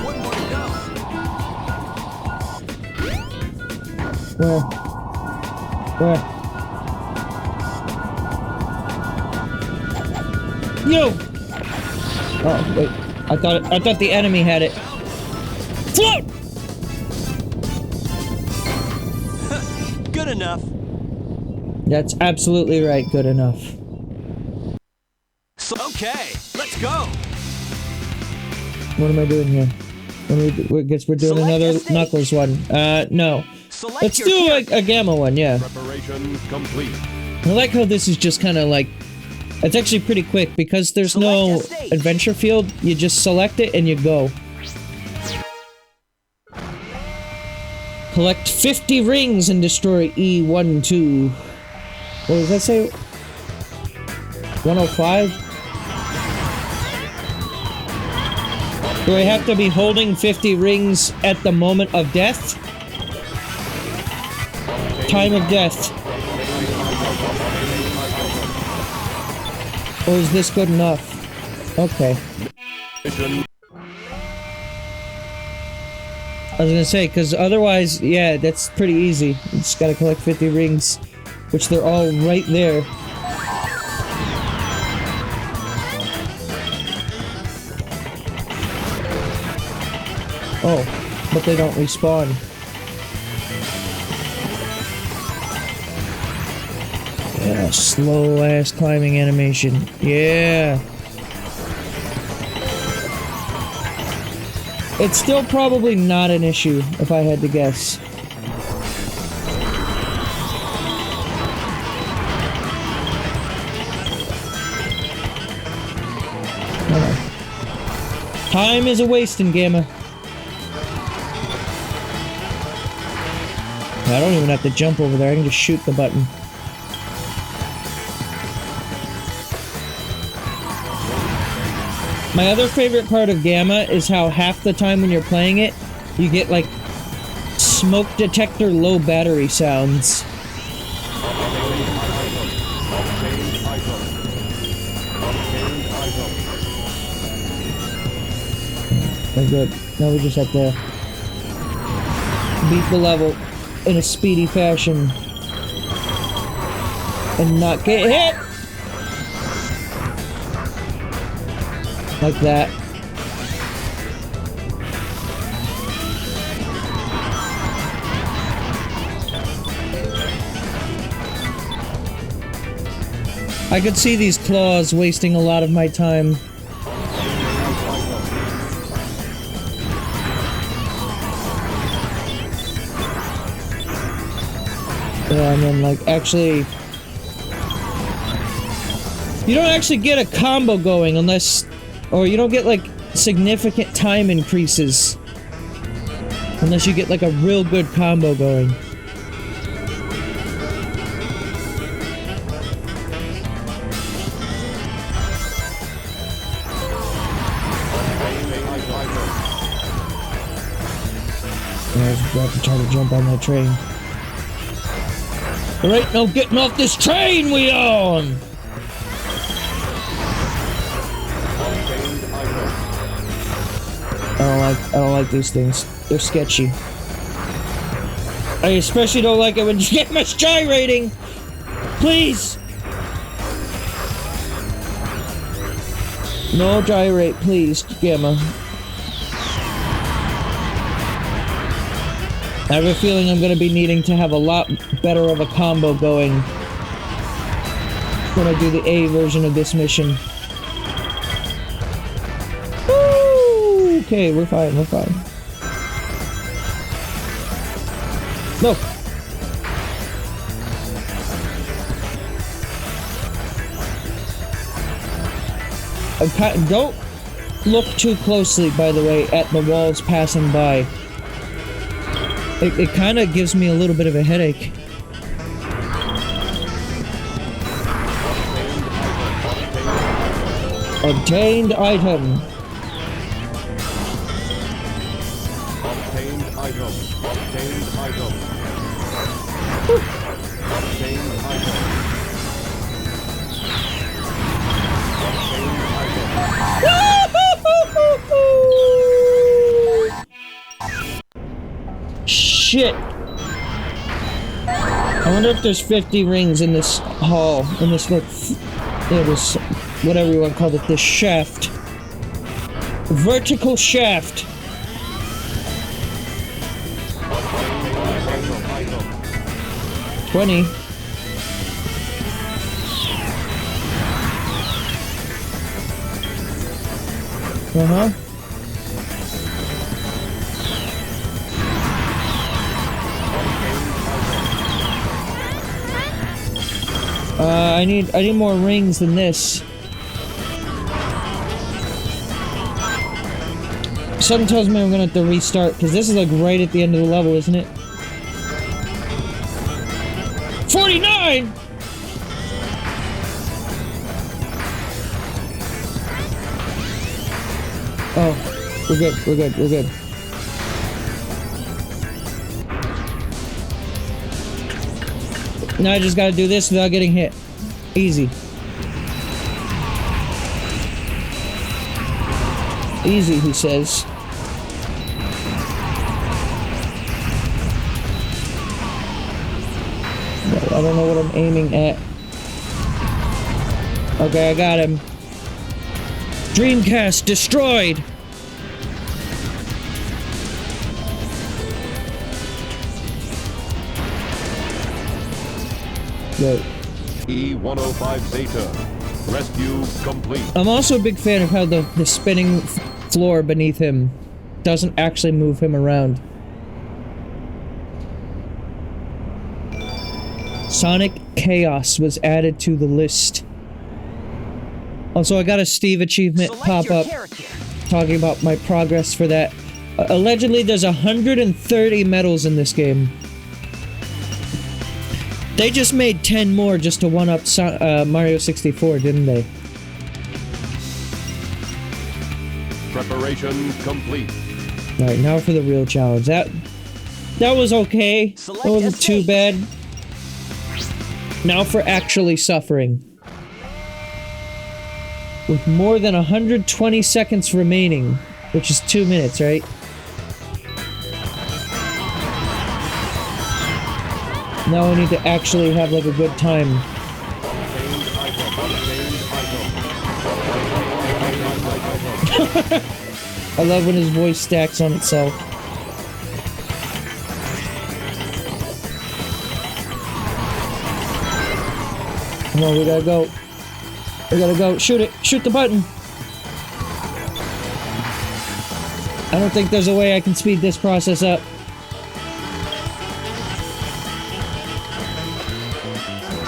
One more to go. Where? Where? Yo! Oh, wait. I thought the enemy had it. Float! Good enough. That's absolutely right. Good enough. So, okay, let's go. What am I doing here? I guess we're doing Select another a stage. Knuckles one. No. Select Let's your do character. a Gamma one, yeah. Preparation complete. I like how this is just kind of like... It's actually pretty quick because there's Select no a stage. adventure field. You just select it and you go. Collect 50 rings and destroy E12. What does that say? 105? Do I have to be holding 50 rings at the moment of death? Time of death. Or is this good enough? Okay. Mission I was gonna say, because otherwise, yeah, that's pretty easy. You just gotta collect 50 rings, which they're all right there. Oh, but they don't respawn. Yeah, slow ass climbing animation. Yeah. It's still probably not an issue, if I had to guess. Time is a wasting, Gamma. I don't even have to jump over there, I can just shoot the button. My other favorite part of Gamma is how half the time when you're playing it, you get like smoke detector low battery sounds. Oh good. Now we just have to beat the level in a speedy fashion and not get hit! Like that. I could see these claws wasting a lot of my time. Yeah, and then like actually... You don't actually get a combo going unless... Or you don't get like significant time increases unless you get like a real good combo going. I was about to try to jump on that train. There ain't no getting off this train we on! I don't like these things. They're sketchy. I especially don't like it when you get much gyrating! Please! No gyrate, please, Gamma. I have a feeling I'm gonna be needing to have a lot better of a combo going when I do the A version of this mission. Woo! okay, we're fine, we're fine. Look! Don't look too closely, by the way, at the walls passing by. It kind of gives me a little bit of a headache. Obtained item. Obtained item. Obtained item. Obtained item. Shit! I wonder if there's 50 rings in this hall, in this, like, this, whatever you want to call it, this shaft. Vertical shaft! 20. Uh-huh. I need more rings than this. Something tells me I'm gonna have to restart, because this is like right at the end of the level, isn't it? 49! Oh, we're good, we're good, we're good. Now I just gotta do this without getting hit. Easy. Easy, he says. I don't know what I'm aiming at. Okay, I got him. Dreamcast destroyed! Right. E-105 Zeta. Rescue complete. I'm also a big fan of how the spinning floor beneath him doesn't actually move him around. Sonic Chaos was added to the list. Also, I got a Steve achievement pop up talking about my progress for that. Allegedly, there's 130 medals in this game. They just made 10 more just to one-up Mario 64, didn't they? Preparation complete. Alright, now for the real challenge. That was okay. That wasn't too bad. Now for actually suffering. With more than 120 seconds remaining, which is 2 minutes, right? Now I need to actually have, like, a good time. I love when his voice stacks on itself. Come on, we gotta go. We gotta go. Shoot it. Shoot the button. I don't think there's a way I can speed this process up.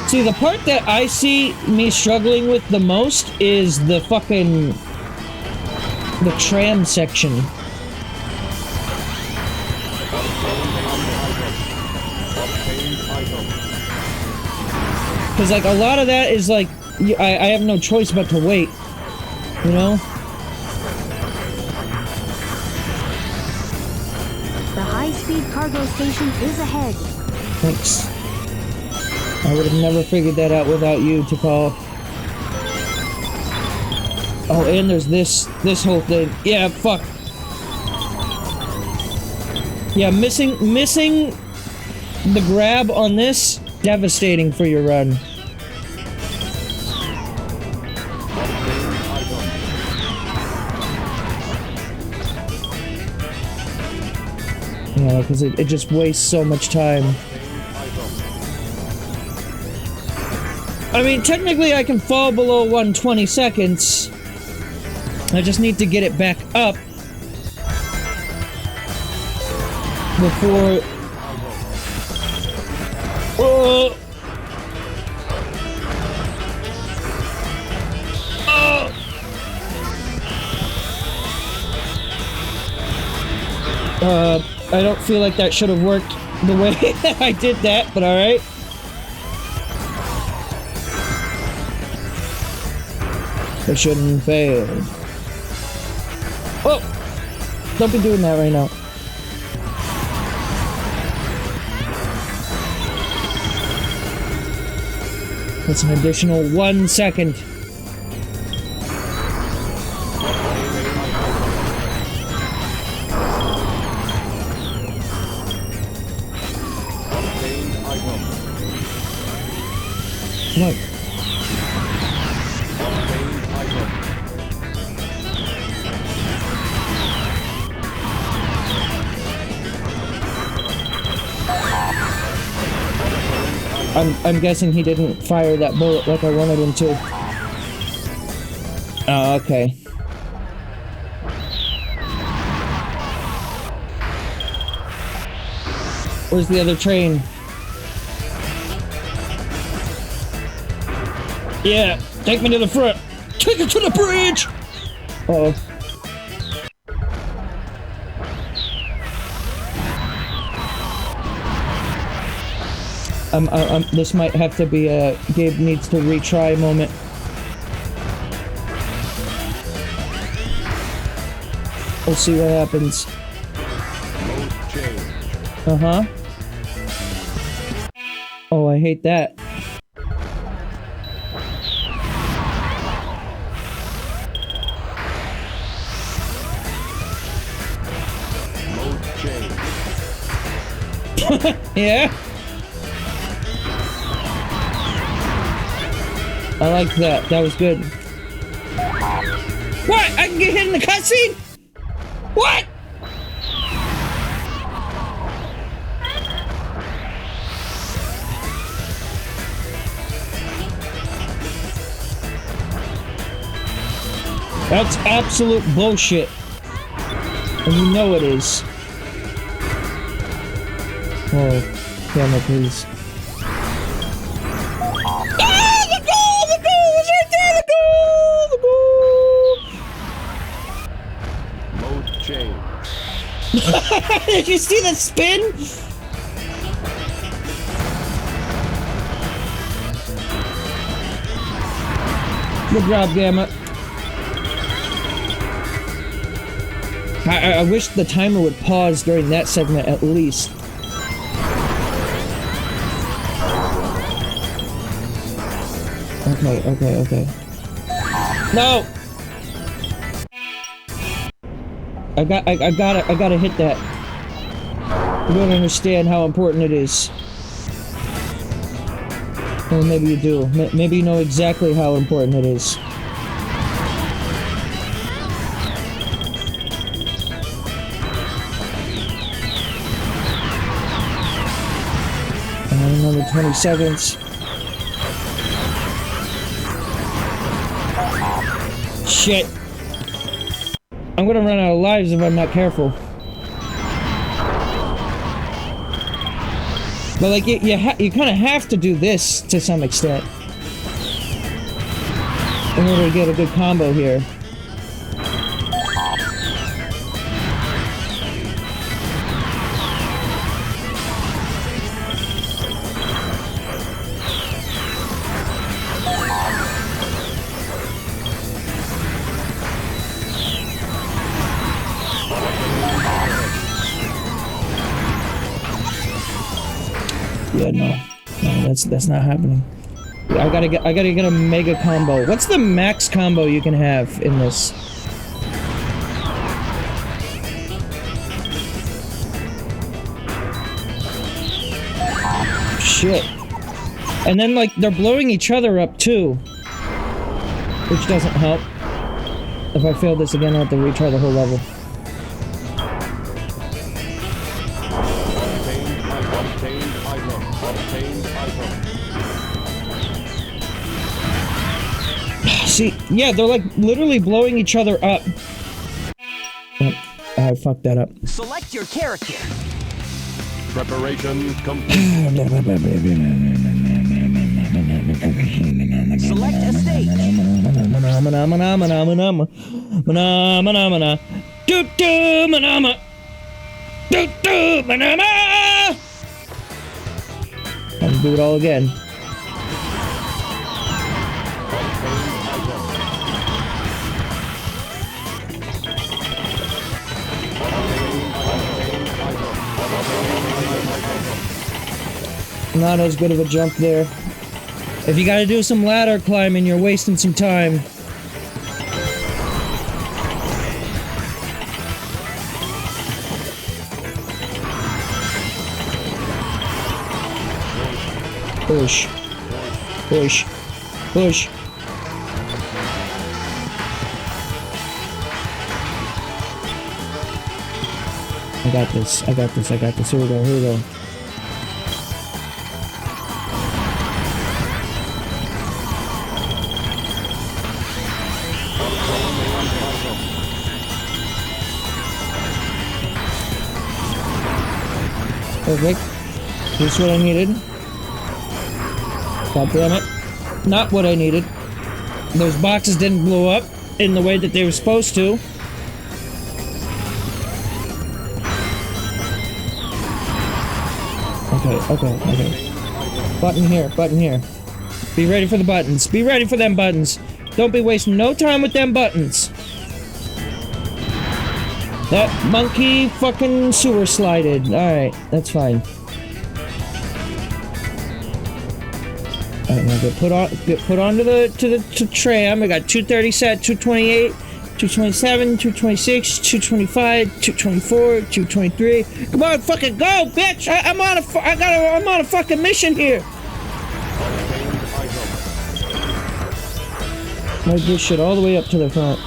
See, the part that I see me struggling with the most is the fucking... the tram section. Because, like, a lot of that is, like, I have no choice but to wait. You know? The high-speed cargo station is ahead. Thanks. I would have never figured that out without you to call. Oh, and there's this whole thing. Yeah, fuck. Yeah, missing the grab on this, devastating for your run. Yeah, because it just wastes so much time. I mean, technically I can fall below 120 seconds. I just need to get it back up before. Oh. Oh. I don't feel like that should have worked the way I did that, but alright. I shouldn't fail. Oh! Don't be doing that right now. That's an additional 1 second. Look. I'm guessing he didn't fire that bullet like I wanted him to. Oh, okay. Where's the other train? Yeah, take me to the front. Take it to the bridge. Uh-oh. This might have to be a Gabe needs to retry moment. We'll see what happens. Uh-huh. Oh, I hate that. Yeah? I like that. That was good. What? I can get hit in the cutscene? What? That's absolute bullshit. And you know it is. Oh, camera, please. Ah! The goal! The goal was right there! The goal! The goal! Mode change. Did you see the spin? Good job, Gamma. I wish the timer would pause during that segment at least. Okay. No! I gotta hit that. You don't understand how important it is. Well, maybe you do. Maybe you know exactly how important it is. Another 20 seconds. Shit. I'm gonna run out of lives if I'm not careful. But like, you kind of have to do this to some extent in order to get a good combo here. Yeah, no, that's not happening. I gotta get a mega combo. What's the max combo you can have in this? Shit. And then like they're blowing each other up too, which doesn't help. If I fail this again, I have to retry the whole level. See, yeah, they're like literally blowing each other up. Oh, I fucked that up. Select your character. Preparation complete. Select a stage. And do it all again. Not as good of a jump there. If you gotta do some ladder climbing, you're wasting some time. Push. Push. Push. I got this. I got this. I got this. Here we go. Here we go. Perfect. This is what I needed. God damn it. Not what I needed. Those boxes didn't blow up in the way that they were supposed to. Okay. Button here, button here. Be ready for the buttons. Be ready for them buttons. Don't be wasting no time with them buttons. That monkey fucking sewer slided. Alright, that's fine. Alright, now get put onto the tram. I got 230 set, 228, 227, 226, 225, 224, 223. Come on, fucking go, bitch! I'm on a fucking mission here. Move this shit all the way up to the front.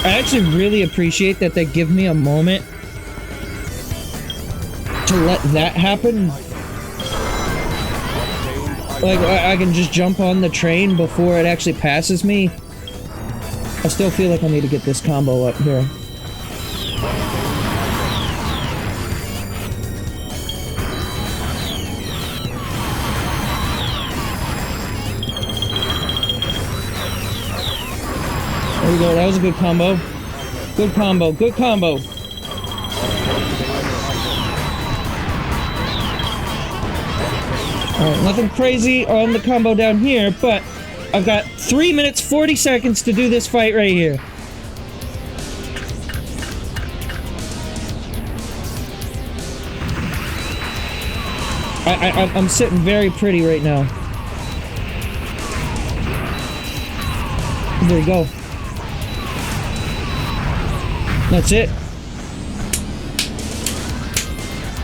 I actually really appreciate that they give me a moment to let that happen. Like, I can just jump on the train before it actually passes me. I still feel like I need to get this combo up here. There we go, that was a good combo. Good combo, good combo. Alright, nothing crazy on the combo down here, but I've got 3 minutes 40 seconds to do this fight right here. I'm sitting very pretty right now. There you go. That's it.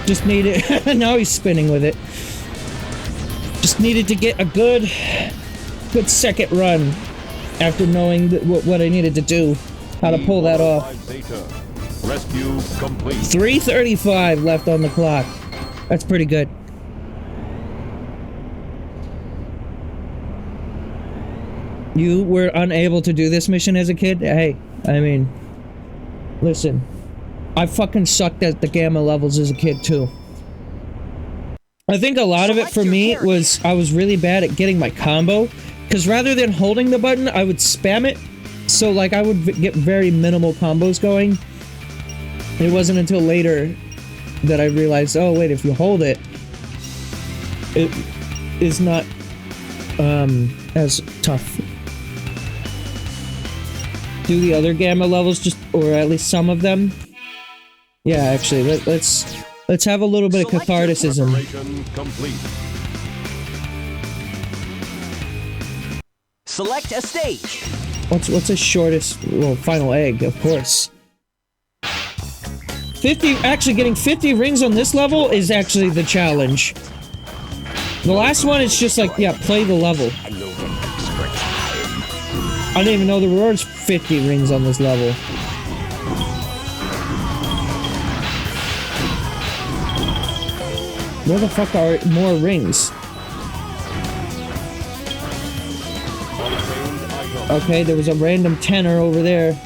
Just need it. Now he's spinning with it. Just needed to get a good second run after knowing what I needed to do, how to pull that off. Rescue complete. 3:35 left on the clock. That's pretty good. You were unable to do this mission as a kid? Hey, I mean, listen, I fucking sucked at the gamma levels as a kid too. I think a lot of it for me was I was really bad at getting my combo, because rather than holding the button, I would spam it. So like I would get very minimal combos going. It wasn't until later that I realized, oh wait, if you hold it, it is not as tough. Do the other gamma levels just, or at least some of them. Yeah, actually, let's have a little bit of catharticism. Select a stage. What's the shortest? Well, final egg, of course. 50. Actually, getting 50 rings on this level is actually the challenge. The last one is just like, yeah, play the level. I didn't even know there were 50 rings on this level. Where the fuck are more rings? Okay, there was a random tenor over there.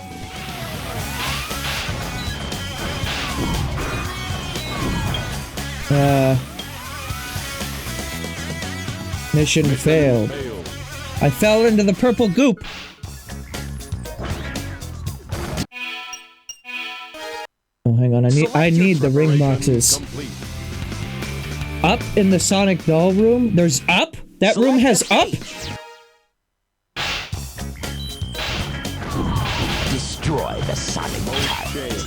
Mission failed. I fell into the purple goop. Oh, hang on. I need the ring boxes. Complete. Up in the Sonic doll room? There's up? That room has up? Destroy the Sonic target.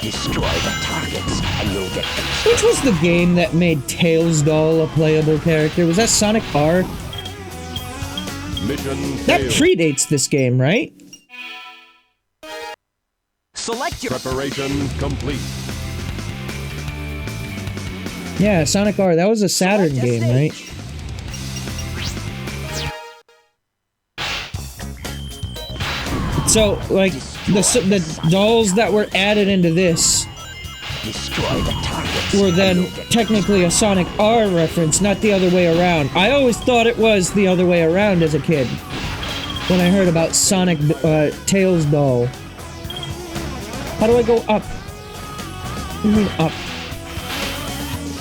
Destroy the targets, and you'll get extra. Which was the game that made Tails doll a playable character? Was that Sonic R? Mission That failed. predates this game, right? Select your Preparation complete. Yeah, Sonic R. That was a Saturn Select a game, right? stage. So, like, the dolls that were added into this Destroy the targets. were and then you'll get technically a Sonic R reference, not the other way around. I always thought it was the other way around as a kid. When I heard about Sonic Tails doll. How do I go up? What do you mean up?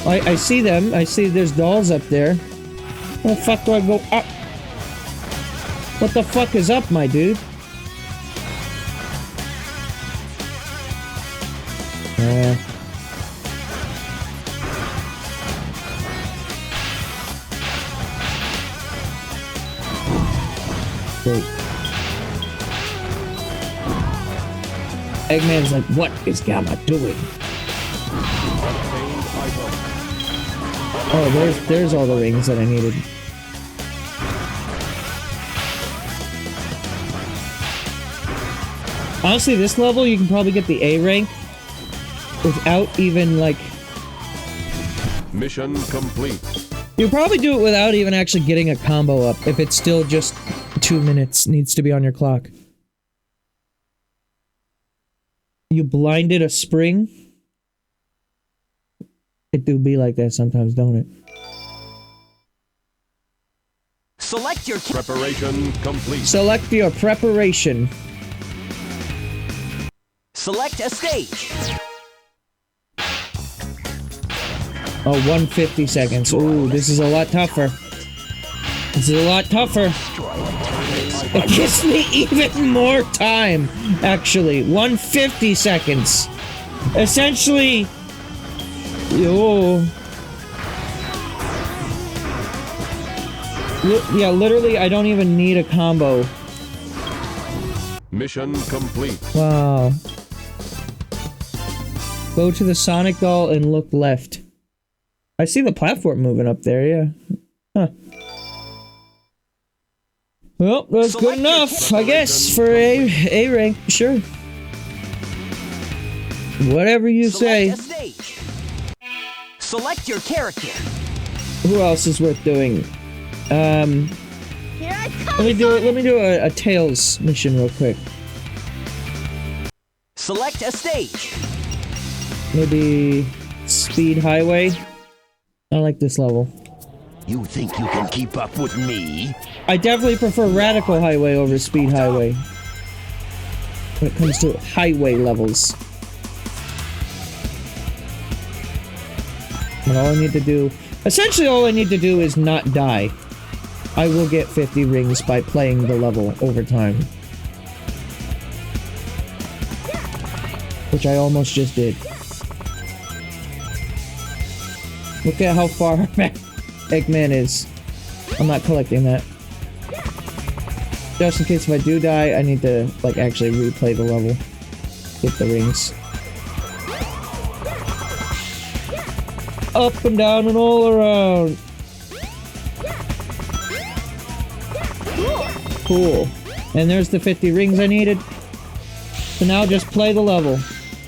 I see them. I see there's dolls up there. How the fuck do I go up? What the fuck is up, my dude? Great. Eggman's like, what is Gamma doing? Oh, there's all the rings that I needed. Honestly, this level you can probably get the A rank without even like. Mission complete. You probably do it without even actually getting a combo up if it's still just 2 minutes needs to be on your clock. You blinded a spring? It do be like that sometimes, don't it? select your Preparation complete. Select your preparation. select a stage. Oh, 150 seconds. Ooh, this is a lot tougher. This is a lot tougher. It gives me even more time, actually. 150 seconds. Essentially... Yo. Yeah, literally, I don't even need a combo. Mission complete. Wow. Go to the Sonic doll and look left. I see the platform moving up there, yeah. Huh. Well, that's good Select your enough, I guess, for A rank, sure. Whatever you say. Select a stage. Select your character. Who else is worth doing? Here I come. Let me do a Tails mission real quick. Select a stage. Maybe Speed Highway. I like this level. You think you can keep up with me? I definitely prefer Radical Highway over Speed Highway. When it comes to highway levels. And all I need to do... Essentially all I need to do is not die. I will get 50 rings by playing the level over time. Which I almost just did. Look at how far back Eggman is. I'm not collecting that. Just in case if I do die, I need to, like, actually replay the level. Get the rings. Up and down and all around. Cool. And there's the 50 rings I needed. So now just play the level.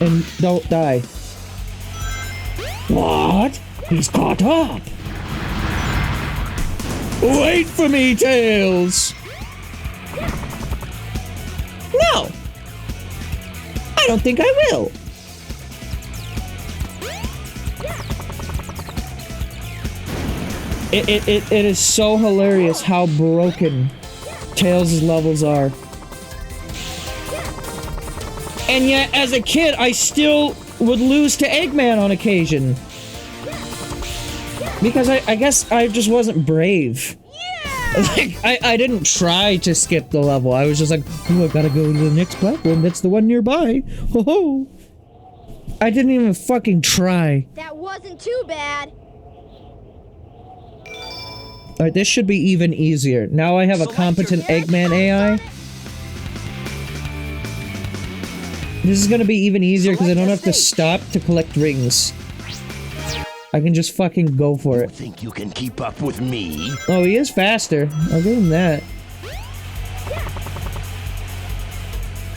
And don't die. What? He's caught up! Wait for me, Tails! No! I don't think I will. It is so hilarious how broken Tails' levels are. And yet, as a kid, I still would lose to Eggman on occasion. Because I guess I just wasn't brave. Like, I didn't try to skip the level. I was just like, oh, I gotta go to the next platform. That's the one nearby. Ho ho. I didn't even fucking try. That wasn't too bad. Alright, this should be even easier. Now I have a competent Eggman AI. This is gonna be even easier because I don't have to stop to collect rings. I can just fucking go for it. Think you can keep up with me? Oh, he is faster. I'll give him that.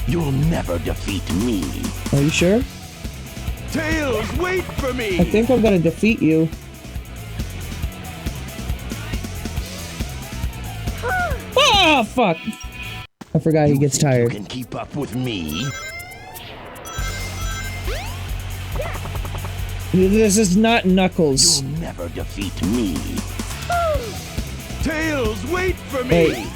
You'll never defeat me. Are you sure? Tails, wait for me! I think I'm gonna defeat you. Ah, fuck! I forgot he gets tired. You can keep up with me? This is not Knuckles. You'll never defeat me. Tails, wait for me! Wait.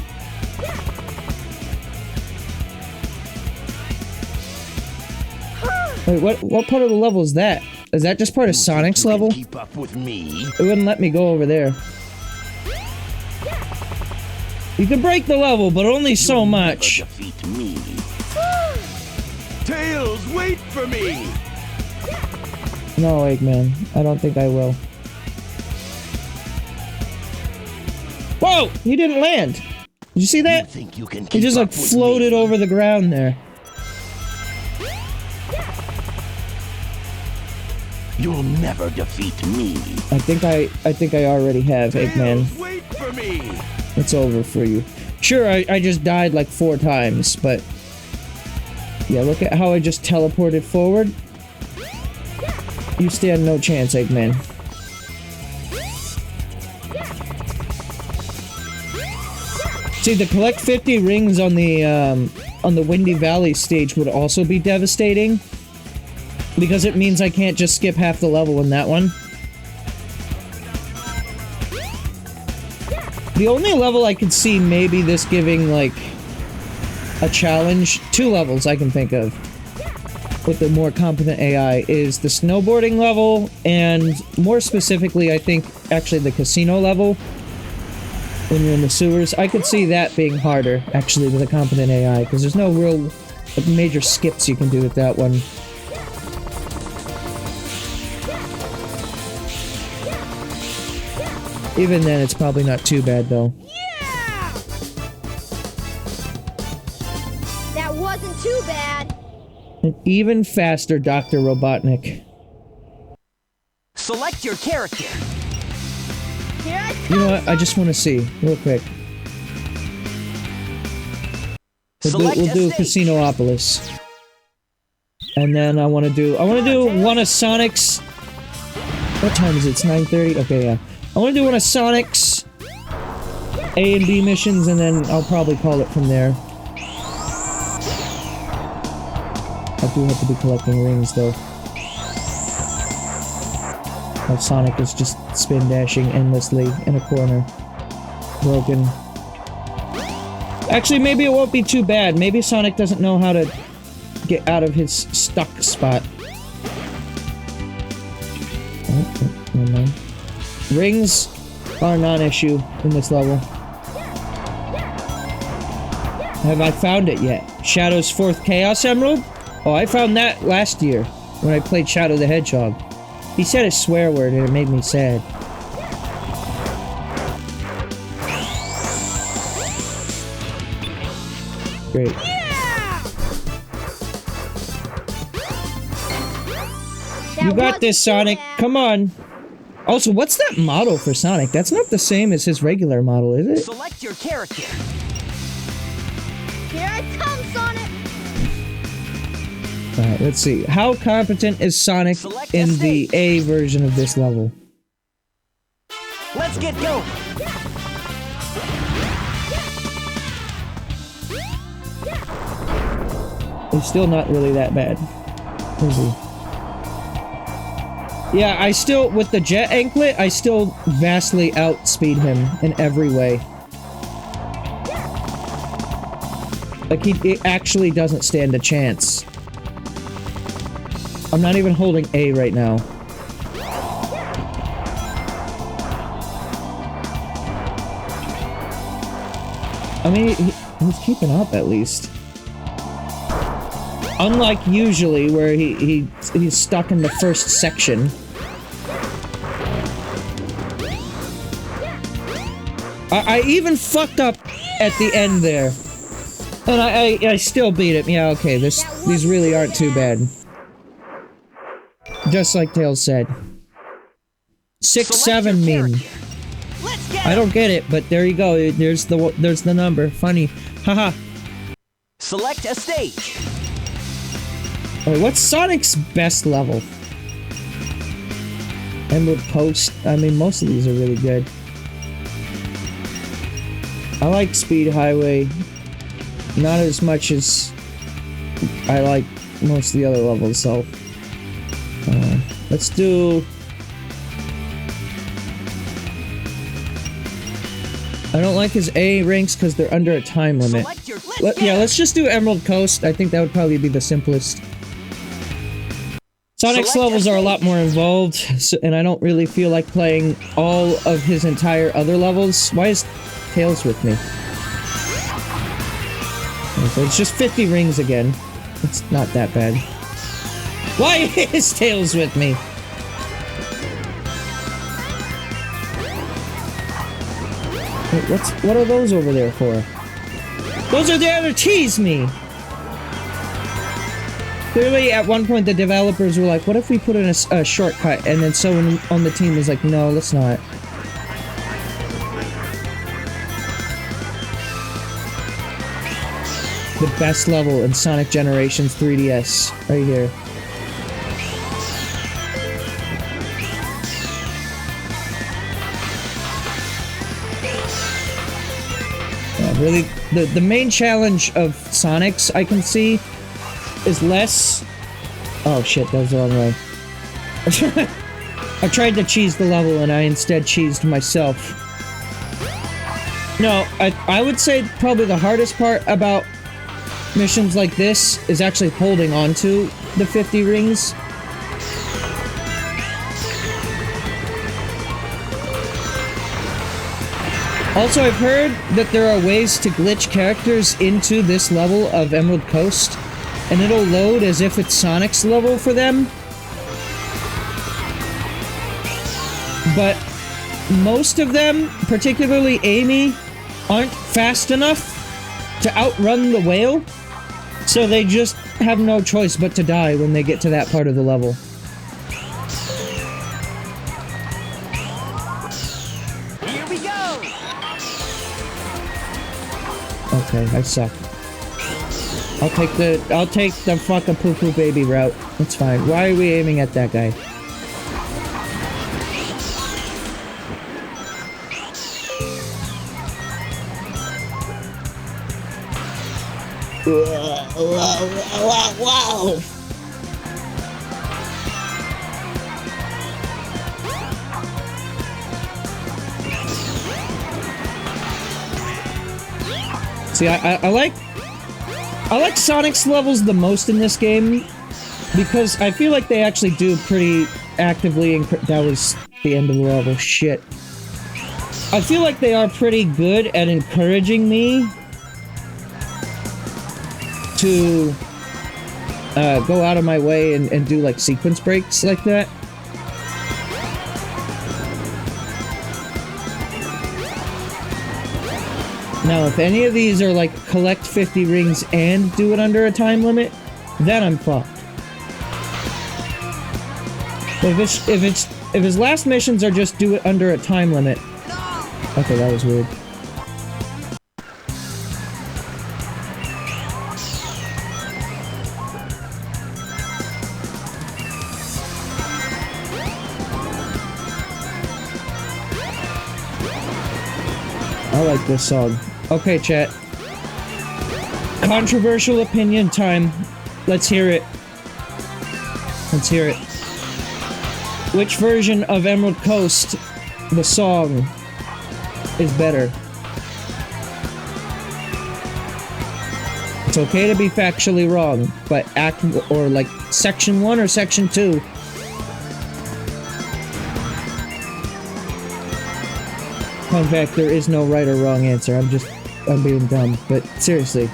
Wait, what part of the level is that? Is that just part of Sonic's level? Keep up with me. It wouldn't let me go over there. You can break the level, but only so much. Defeat me. Tails, wait for me! No, Eggman. I don't think I will. Whoa! He didn't land! Did you see that? Think you can He keep just like up with floated me? over the ground there. You'll never defeat me. I think I already have, Eggman. Tails, wait for me! It's over for you. Sure, I just died like 4 times, but... Yeah, look at how I just teleported forward. You stand no chance, Eggman. See, the collect 50 rings on the Windy Valley stage would also be devastating. Because it means I can't just skip half the level in that one. The only level I could see maybe this giving, like, a challenge, 2 levels I can think of with the more competent AI is the snowboarding level, and more specifically, I think, actually the casino level when you're in the sewers. I could see that being harder, actually, with a competent AI, because there's no real major skips you can do with that one. Even then, it's probably not too bad, though. Yeah! That wasn't too bad. An even faster Dr. Robotnik. Select your character. Here I You come. know what? I just want to see, real quick. We'll do Casinopolis. And then I want to do one of Sonic's... What time is it? It's 9:30? Okay, yeah. I want to do one of Sonic's A and B missions, and then I'll probably call it from there. I do have to be collecting rings, though. While Sonic is just spin dashing endlessly in a corner. Broken. Actually, maybe it won't be too bad. Maybe Sonic doesn't know how to get out of his stuck spot. Oh, never mind. Rings are a non-issue in this level. Have I found it yet? Shadow's 4th Chaos Emerald? Oh, I found that last year when I played Shadow the Hedgehog. He said a swear word and it made me sad. Great. You got this, Sonic. Come on. Also, what's that model for Sonic? That's not the same as his regular model, is it? Select your character. Here I come, Sonic. Alright, let's see. How competent is Sonic Select in a the stage. A version of this level? Let's get going. He's still not really that bad, is he? Yeah, I still, with the jet anklet, I still vastly outspeed him in every way. Like, he actually doesn't stand a chance. I'm not even holding A right now. I mean, he's keeping up at least. Unlike usually, where he's stuck in the first section. I even fucked up at the end there. And I still beat him. Yeah, okay, these really aren't too bad. Just like Tails said. 6-7 mean. I don't get it, but there you go. There's the number. Funny. Haha. Select a stage. Wait, what's Sonic's best level? Emerald Coast. I mean, most of these are really good. I like Speed Highway. Not as much as I like most of the other levels, so... let's do... I don't like his A ranks because they're under a time limit. Yeah, let's just do Emerald Coast. I think that would probably be the simplest. Sonic's levels are a lot more involved, and I don't really feel like playing all of his entire other levels. Why is Tails with me? Okay, it's just 50 rings again. It's not that bad. Why is Tails with me? Wait, what are those over there for? Those are there to tease me! Clearly, at one point, the developers were like, what if we put in a shortcut? And then someone on the team was like, no, let's not. The best level in Sonic Generations 3DS. Right here. Really, the main challenge of Sonic's I can see is less... Oh shit, that was the wrong way. I tried to cheese the level and I instead cheesed myself. No, I would say probably the hardest part about missions like this is actually holding on to the 50 rings. Also, I've heard that there are ways to glitch characters into this level of Emerald Coast, and it'll load as if it's Sonic's level for them. But most of them, particularly Amy, aren't fast enough to outrun the whale, so they just have no choice but to die when they get to that part of the level. Okay, I suck. I'll take the fucking poo-poo baby route. That's fine. Why are we aiming at that guy? Wow. See, I like Sonic's levels the most in this game because I feel like they actually do pretty actively. That was the end of the level. Shit. I feel like they are pretty good at encouraging me to go out of my way and do like sequence breaks like that. Now, if any of these are like collect 50 rings and do it under a time limit, then I'm fucked. But if his last missions are just do it under a time limit. Okay, that was weird. I like this song. Okay, chat. Controversial opinion time. Let's hear it. Let's hear it. Which version of Emerald Coast, the song, is better? It's okay to be factually wrong, but or like section 1 or section 2. Fun fact, there is no right or wrong answer. I'm being dumb, but seriously.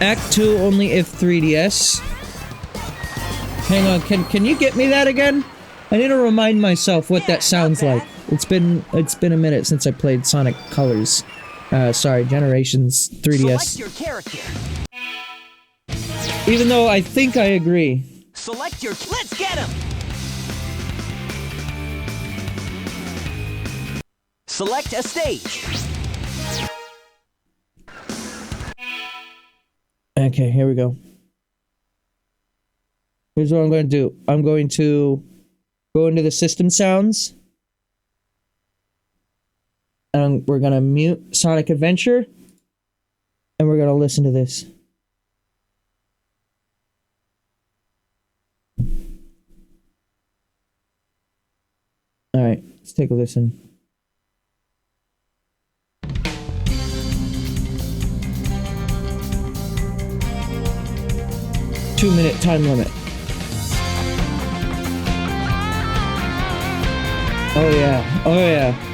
Act 2 only if 3DS. Hang on, can you get me that again? I need to remind myself what that sounds like. It's been a minute since I played Sonic Colors. Sorry, Generations 3DS. Select your character. Even though I think I agree. Select your. Let's get him. Select a stage. Okay, here we go. Here's what I'm going to do. I'm going to go into the system sounds. And we're going to mute Sonic Adventure. And we're going to listen to this. Alright, let's take a listen. 2-minute time limit. Oh yeah, oh yeah.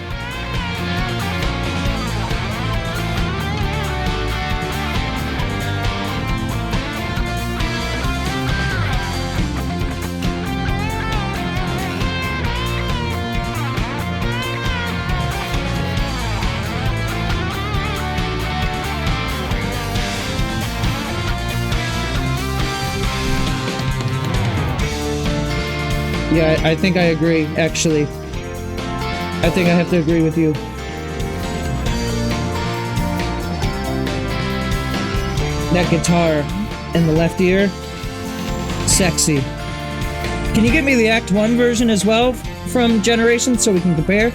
Yeah, I think I agree, actually. I think I have to agree with you. That guitar in the left ear, sexy. Can you get me the Act 1 version as well from Generations so we can compare?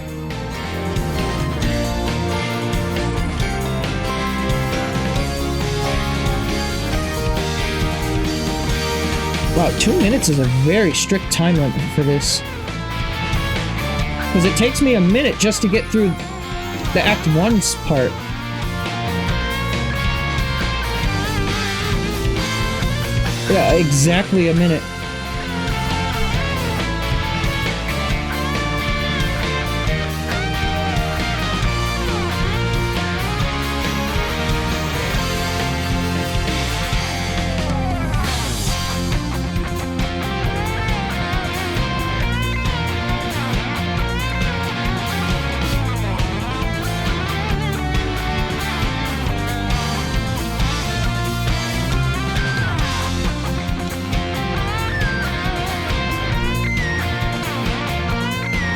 Wow, 2 minutes is a very strict time limit for this. Because it takes me a minute just to get through the Act 1's part. Yeah, exactly a minute.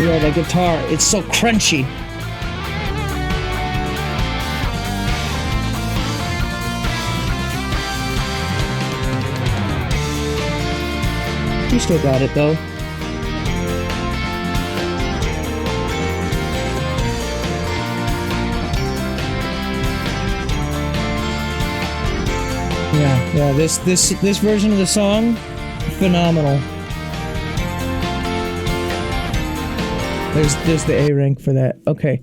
Yeah, the guitar, it's so crunchy. You still got it though. Yeah, this version of the song, phenomenal. There's the A rank for that. Okay,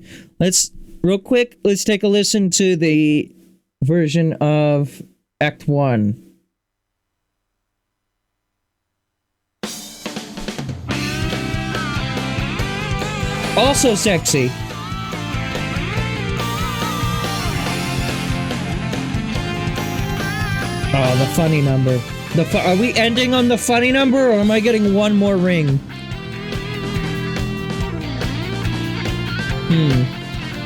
real quick, let's take a listen to the version of Act 1. Also sexy. Oh, the funny number. Are we ending on the funny number, or am I getting one more ring?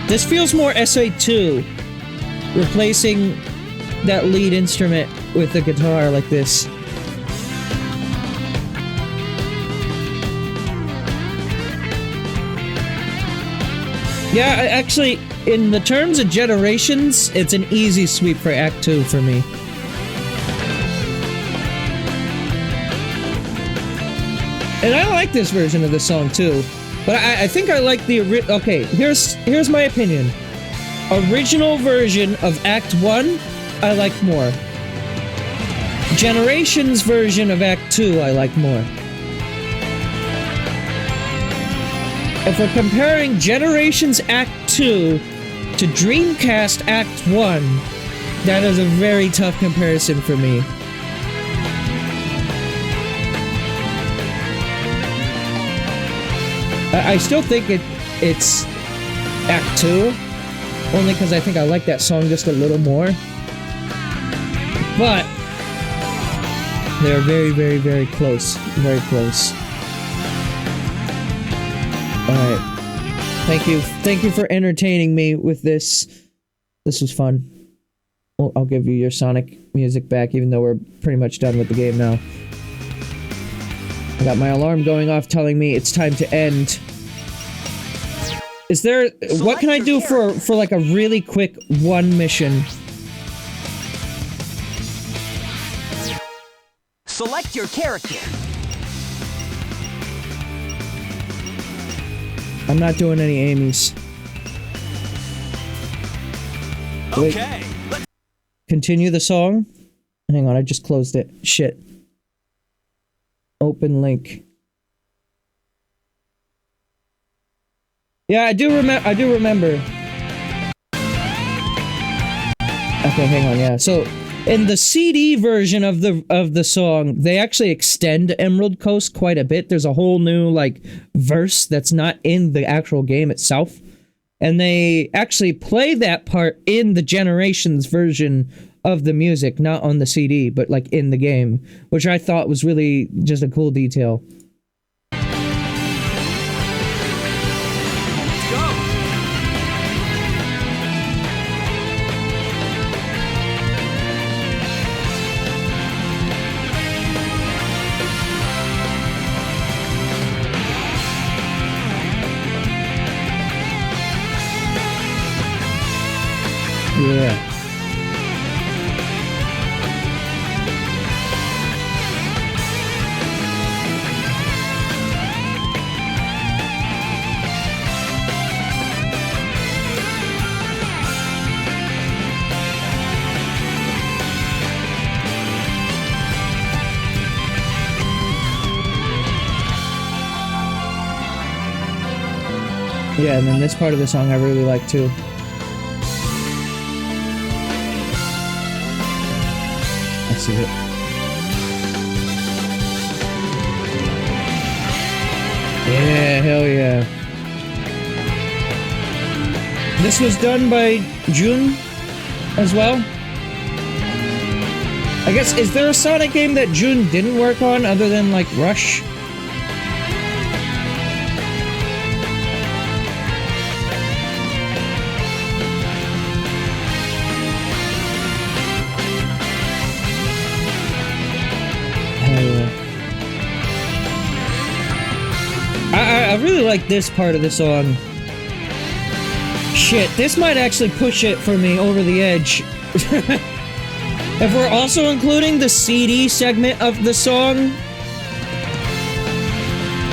This feels more SA2, replacing that lead instrument with the guitar like this. Yeah, actually, in the terms of Generations, it's an easy sweep for Act 2 for me. And I like this version of the song too. But I think I like the okay, here's my opinion. Original version of Act 1, I like more. Generations version of Act 2, I like more. If we're comparing Generations Act 2 to Dreamcast Act 1, that is a very tough comparison for me. I still think it's Act 2, only because I think I like that song just a little more. But they're very, very, very close. Very close. Alright. Thank you for entertaining me with this. This was fun. I'll give you your Sonic music back, even though we're pretty much done with the game now. I got my alarm going off telling me it's time to end. Is there... what can I do for like a really quick one mission? Select your character. I'm not doing any Amy's. Wait. Okay. Continue the song? Hang on, I just closed it. Shit. Open link. Yeah, I do remember. Okay, hang on, yeah. So, in the CD version of the song, they actually extend Emerald Coast quite a bit. There's a whole new, like, verse that's not in the actual game itself. And they actually play that part in the Generations version of the music, not on the CD, but, like, in the game. Which I thought was really just a cool detail. Yeah. Yeah, and then this part of the song I really like too. I see it. Yeah, hell yeah. This was done by Jun as well. I guess, is there a Sonic game that Jun didn't work on other than like Rush? I really like this part of the song. Shit, this might actually push it for me over the edge. If we're also including the CD segment of the song,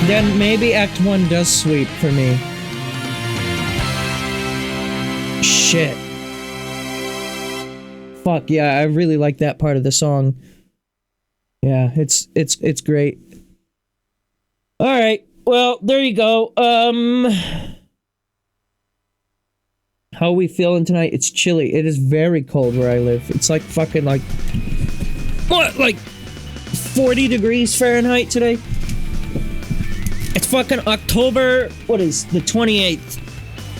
then maybe Act 1 does sweep for me. Shit. Fuck, yeah, I really like that part of the song. Yeah, it's great. Alright. Well, there you go. How are we feeling tonight? It's chilly. It is very cold where I live. It's like fucking like... what? Like 40 degrees Fahrenheit today? It's fucking October... what is the 28th?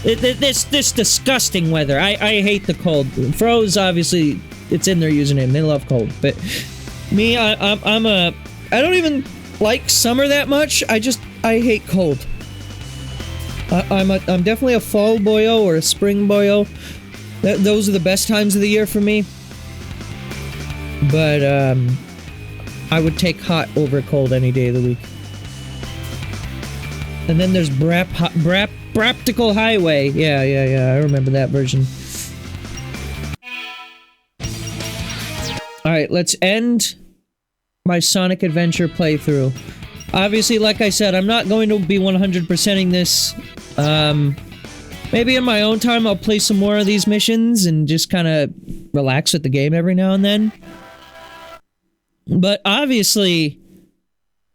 This disgusting weather. I hate the cold. Froze, obviously, it's in their username. They love cold. But me, I'm a... I don't even like summer that much. I hate cold. I'm definitely a fall boyo or a spring boyo. Those are the best times of the year for me. But I would take hot over cold any day of the week. And then there's Braptical Highway. Yeah, I remember that version. Alright, let's end my Sonic Adventure playthrough Obviously, like I said, I'm not going to be 100%ing this. Maybe in my own time I'll play some more of these missions and just kind of relax with the game every now and then. But obviously,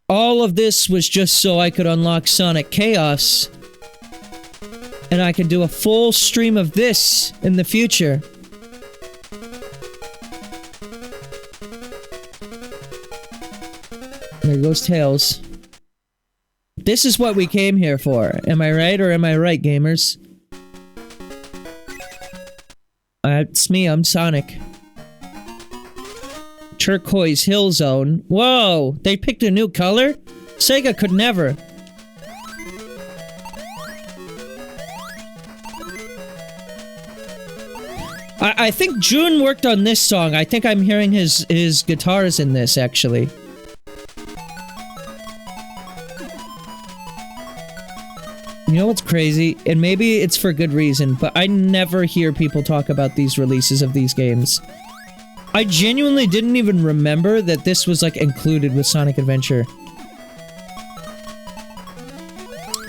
all of this was just so I could unlock Sonic Chaos. And I could do a full stream of this in the future. There goes Tails. This is what we came here for. Am I right or am I right, gamers? It's me, I'm Sonic. Turquoise Hill Zone. Whoa! They picked a new color? Sega could never. I think June worked on this song. I think I'm hearing his guitars in this, actually. You know what's crazy? And maybe it's for good reason, but I never hear people talk about these releases of these games. I genuinely didn't even remember that this was, like, included with Sonic Adventure.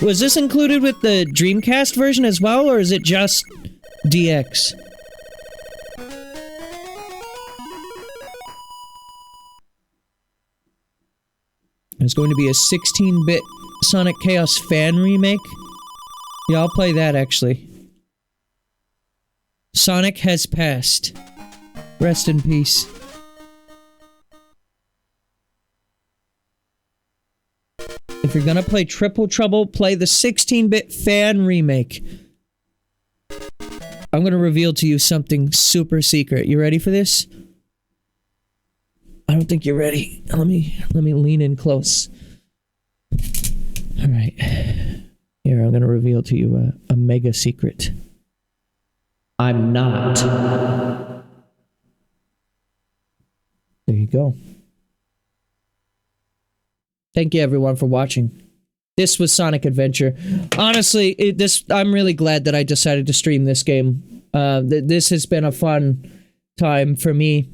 Was this included with the Dreamcast version as well, or is it just DX? There's going to be a 16-bit Sonic Chaos fan remake. Yeah, I'll play that, actually. Sonic has passed. Rest in peace. If you're gonna play Triple Trouble, play the 16-bit fan remake. I'm gonna reveal to you something super secret. You ready for this? I don't think you're ready. Let me lean in close. Alright. Here, I'm gonna reveal to you a mega secret. I'm not. There you go. Thank you everyone for watching. This was Sonic Adventure. Honestly, I'm really glad that I decided to stream this game. This has been a fun time for me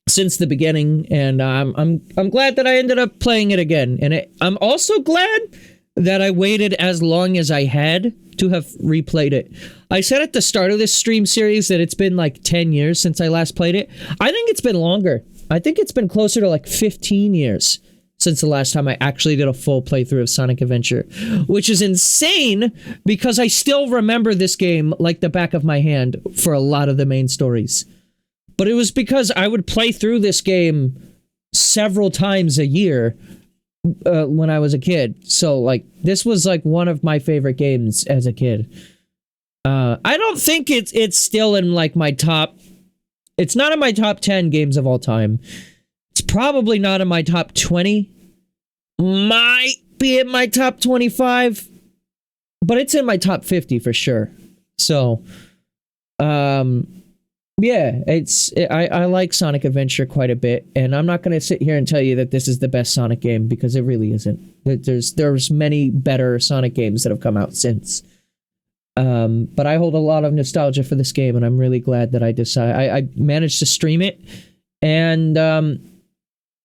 since the beginning, and I'm glad that I ended up playing it again. And I'm also glad that I waited as long as I had to have replayed it. I said at the start of this stream series that it's been like 10 years since I last played it. I think it's been longer. I think it's been closer to like 15 years since the last time I actually did a full playthrough of Sonic Adventure, which is insane because I still remember this game like the back of my hand for a lot of the main stories. But it was because I would play through this game several times a year when I was a kid. So, like, this was, like, one of my favorite games as a kid. I don't think it's still in, like, my top... It's not in my top 10 games of all time. It's probably not in my top 20. Might be in my top 25. But it's in my top 50 for sure. So, yeah, I like Sonic Adventure quite a bit, and I'm not going to sit here and tell you that this is the best Sonic game, because it really isn't. There's many better Sonic games that have come out since. But I hold a lot of nostalgia for this game, and I'm really glad that I managed to stream it. And,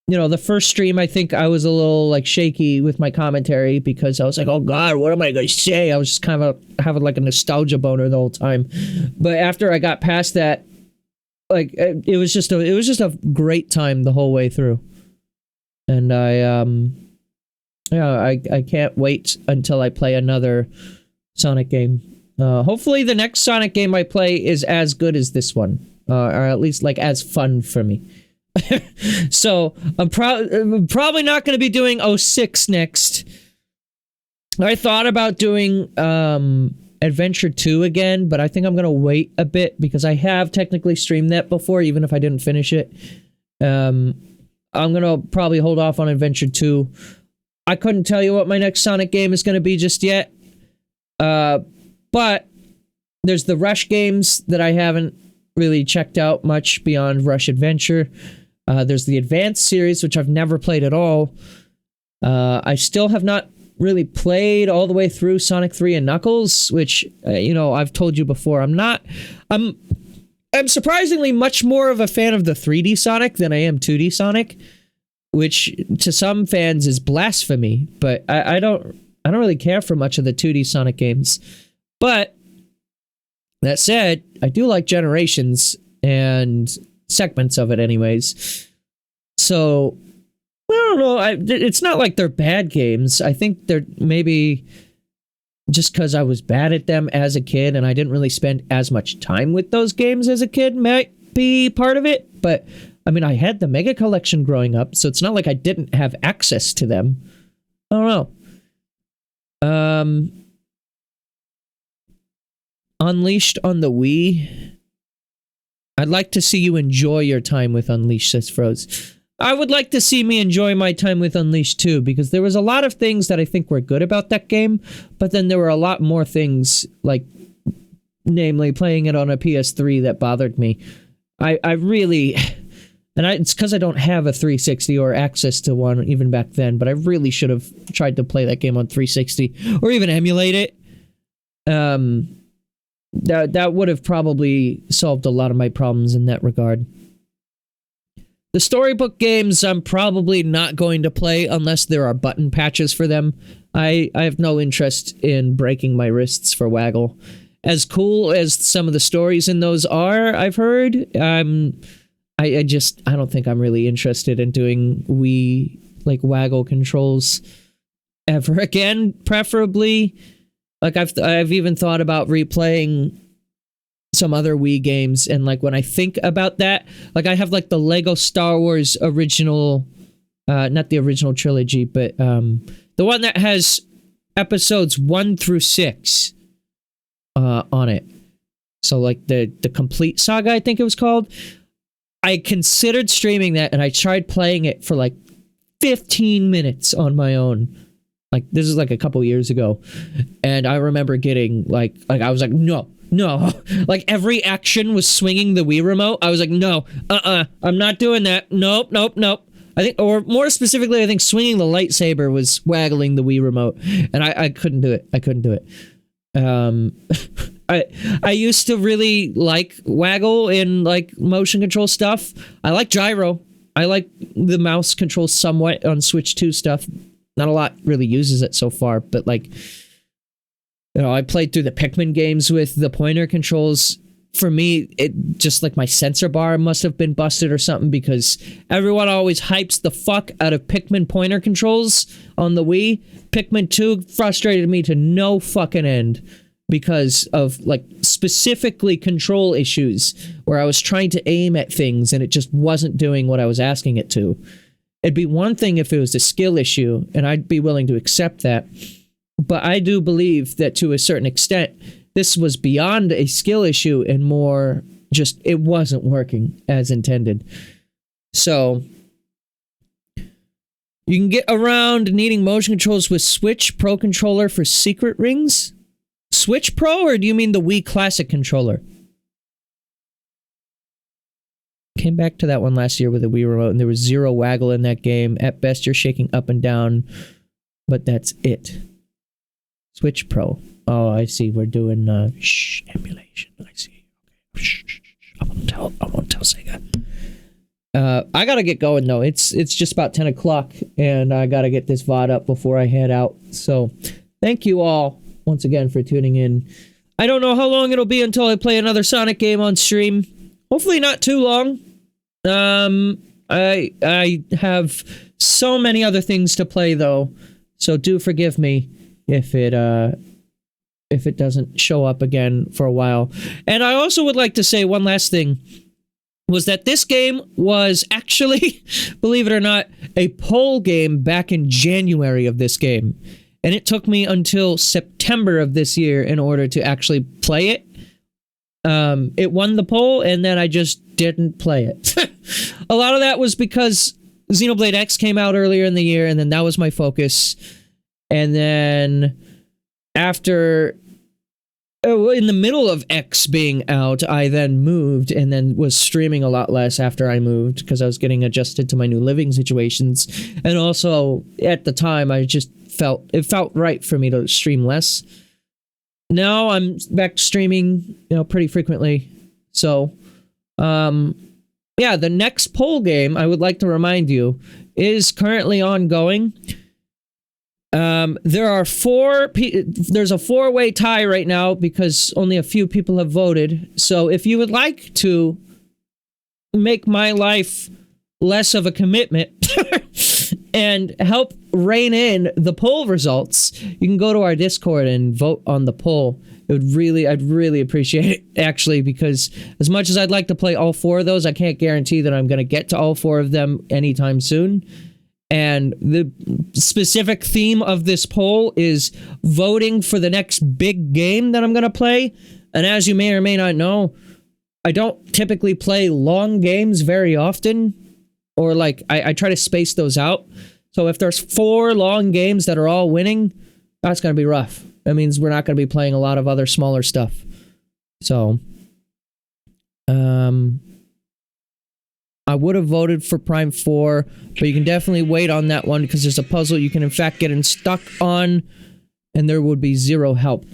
you know, the first stream, I think I was a little, like, shaky with my commentary, because I was like, oh god, what am I going to say? I was just kind of having, like, a nostalgia boner the whole time. But after I got past that, like, it was just a great time the whole way through. And I can't wait until I play another Sonic game. Hopefully the next Sonic game I play is as good as this one. Or at least, like, as fun for me. So, I'm probably not going to be doing 06 next. I thought about doing, Adventure 2 again, but I think I'm gonna wait a bit because I have technically streamed that before, even if I didn't finish it. I'm gonna probably hold off on Adventure 2. I couldn't tell you what my next Sonic game is gonna be just yet. But there's the Rush games that I haven't really checked out much beyond Rush Adventure. There's the Advanced series, which I've never played at all. I still have not really played all the way through Sonic 3 and Knuckles, which, you know, I've told you before, I'm surprisingly much more of a fan of the 3D Sonic than I am 2D Sonic, which to some fans is blasphemy, but I don't really care for much of the 2D Sonic games. But that said, I do like Generations and segments of it anyways. So I don't know. It's not like they're bad games. I think they're maybe just because I was bad at them as a kid and I didn't really spend as much time with those games as a kid might be part of it. But I mean, I had the Mega Collection growing up, so it's not like I didn't have access to them. I don't know. Unleashed on the Wii. I'd like to see you enjoy your time with Unleashed, says Froze. I would like to see me enjoy my time with Unleashed too, because there was a lot of things that I think were good about that game, but then there were a lot more things, like, namely playing it on a PS3 that bothered me. I really, and it's because I don't have a 360 or access to one even back then, but I really should have tried to play that game on 360 or even emulate it. That would have probably solved a lot of my problems in that regard. The storybook games I'm probably not going to play unless there are button patches for them. I have no interest in breaking my wrists for Waggle. As cool as some of the stories in those are, I've heard, I don't think I'm really interested in doing Wii, like, Waggle controls ever again, preferably. Like, I've even thought about replaying some other Wii games, and like when I think about that, like I have like the Lego Star Wars original, not the original trilogy, but the one that has episodes 1 through 6 on it. So like the complete saga, I think it was called. I considered streaming that, and I tried playing it for like 15 minutes on my own. Like, this is like a couple years ago, and I remember getting like I was like, no, like every action was swinging the Wii remote. I was like, no, I'm not doing that. Nope. I think, or more specifically, I think swinging the lightsaber was waggling the Wii remote, and I couldn't do it. I used to really like waggle in like motion control stuff. I like gyro. I like the mouse control somewhat on Switch 2 stuff. Not a lot really uses it so far, but like, you know, I played through the Pikmin games with the pointer controls. For me, it just like my sensor bar must have been busted or something, because everyone always hypes the fuck out of Pikmin pointer controls on the Wii. Pikmin 2 frustrated me to no fucking end because of like specifically control issues where I was trying to aim at things and it just wasn't doing what I was asking it to. It'd be one thing if it was a skill issue, and I'd be willing to accept that. But I do believe that to a certain extent, this was beyond a skill issue and more just it wasn't working as intended. So you can get around needing motion controls with Switch Pro controller for secret rings? Switch Pro, or do you mean the Wii Classic controller? Came back to that one last year with a Wii remote, and there was zero waggle in that game. At best, you're shaking up and down, but that's it. Switch Pro. Oh, I see. We're doing emulation. I see. Okay. I won't tell Sega. I gotta get going though. It's just about 10 o'clock, and I gotta get this VOD up before I head out. So, thank you all once again for tuning in. I don't know how long it'll be until I play another Sonic game on stream. Hopefully not too long. I have so many other things to play though, so do forgive me if it doesn't show up again for a while. And I also would like to say one last thing, was that this game was actually, believe it or not, a poll game back in January of this game. And it took me until September of this year in order to actually play it. It won the poll, and then I just didn't play it. A lot of that was because Xenoblade X came out earlier in the year, and then that was my focus. And then after, in the middle of X being out, I then moved and then was streaming a lot less after I moved because I was getting adjusted to my new living situations. And also, at the time, I just it felt right for me to stream less. Now I'm back to streaming, pretty frequently. So, yeah, the next poll game, I would like to remind you, is currently ongoing. There's a 4-way tie right now because only a few people have voted. So if you would like to make my life less of a commitment and help rein in the poll results, you can go to our Discord and vote on the poll. I'd really appreciate it, actually, because as much as I'd like to play all 4 of those, I can't guarantee that I'm going to get to all 4 of them anytime soon. And the specific theme of this poll is voting for the next big game that I'm going to play. And as you may or may not know, I don't typically play long games very often, or like I try to space those out. So if there's 4 long games that are all winning, that's going to be rough. That means we're not going to be playing a lot of other smaller stuff. So, I would have voted for Prime 4, but you can definitely wait on that one because there's a puzzle you can in fact get stuck on, and there would be 0 help.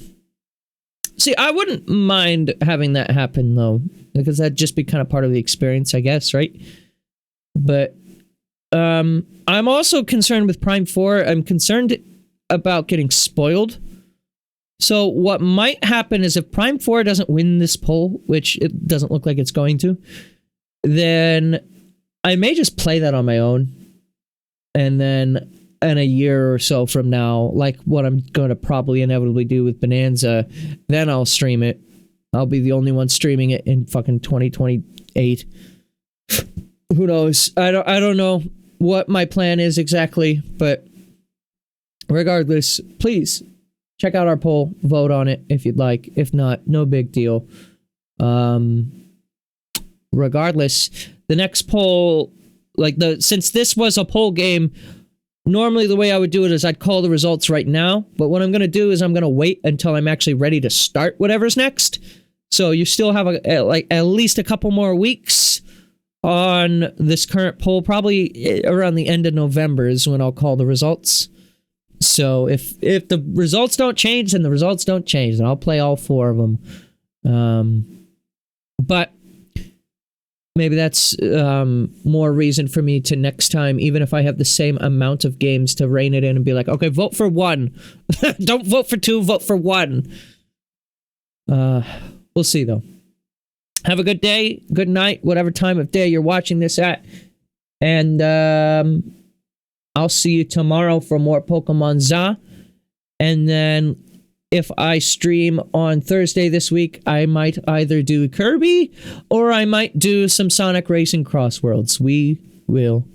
See, I wouldn't mind having that happen, though, because that'd just be kind of part of the experience, I guess, right? But, I'm also concerned with Prime 4. I'm concerned about getting spoiled. So what might happen is if Prime 4 doesn't win this poll, which it doesn't look like it's going to, then I may just play that on my own. And then in a year or so from now, like what I'm going to probably inevitably do with Bonanza, then I'll stream it. I'll be the only one streaming it in fucking 2028. Who knows? I don't know what my plan is exactly, but regardless, please check out our poll, vote on it if you'd like. If not, no big deal. Regardless, the next poll, since this was a poll game, normally the way I would do it is I'd call the results right now, but what I'm going to do is I'm going to wait until I'm actually ready to start whatever's next. So you still have at least a couple more weeks on this current poll. Probably around the end of November is when I'll call the results. So if the results don't change, then the results don't change, and I'll play all 4 of them. But maybe that's more reason for me to next time, even if I have the same amount of games, to rein it in and be like, okay, vote for 1. Don't vote for 2, vote for 1. We'll see, though. Have a good day, good night, whatever time of day you're watching this at. And I'll see you tomorrow for more Pokemon Za. And then if I stream on Thursday this week, I might either do Kirby or I might do some Sonic Racing Crossworlds. We will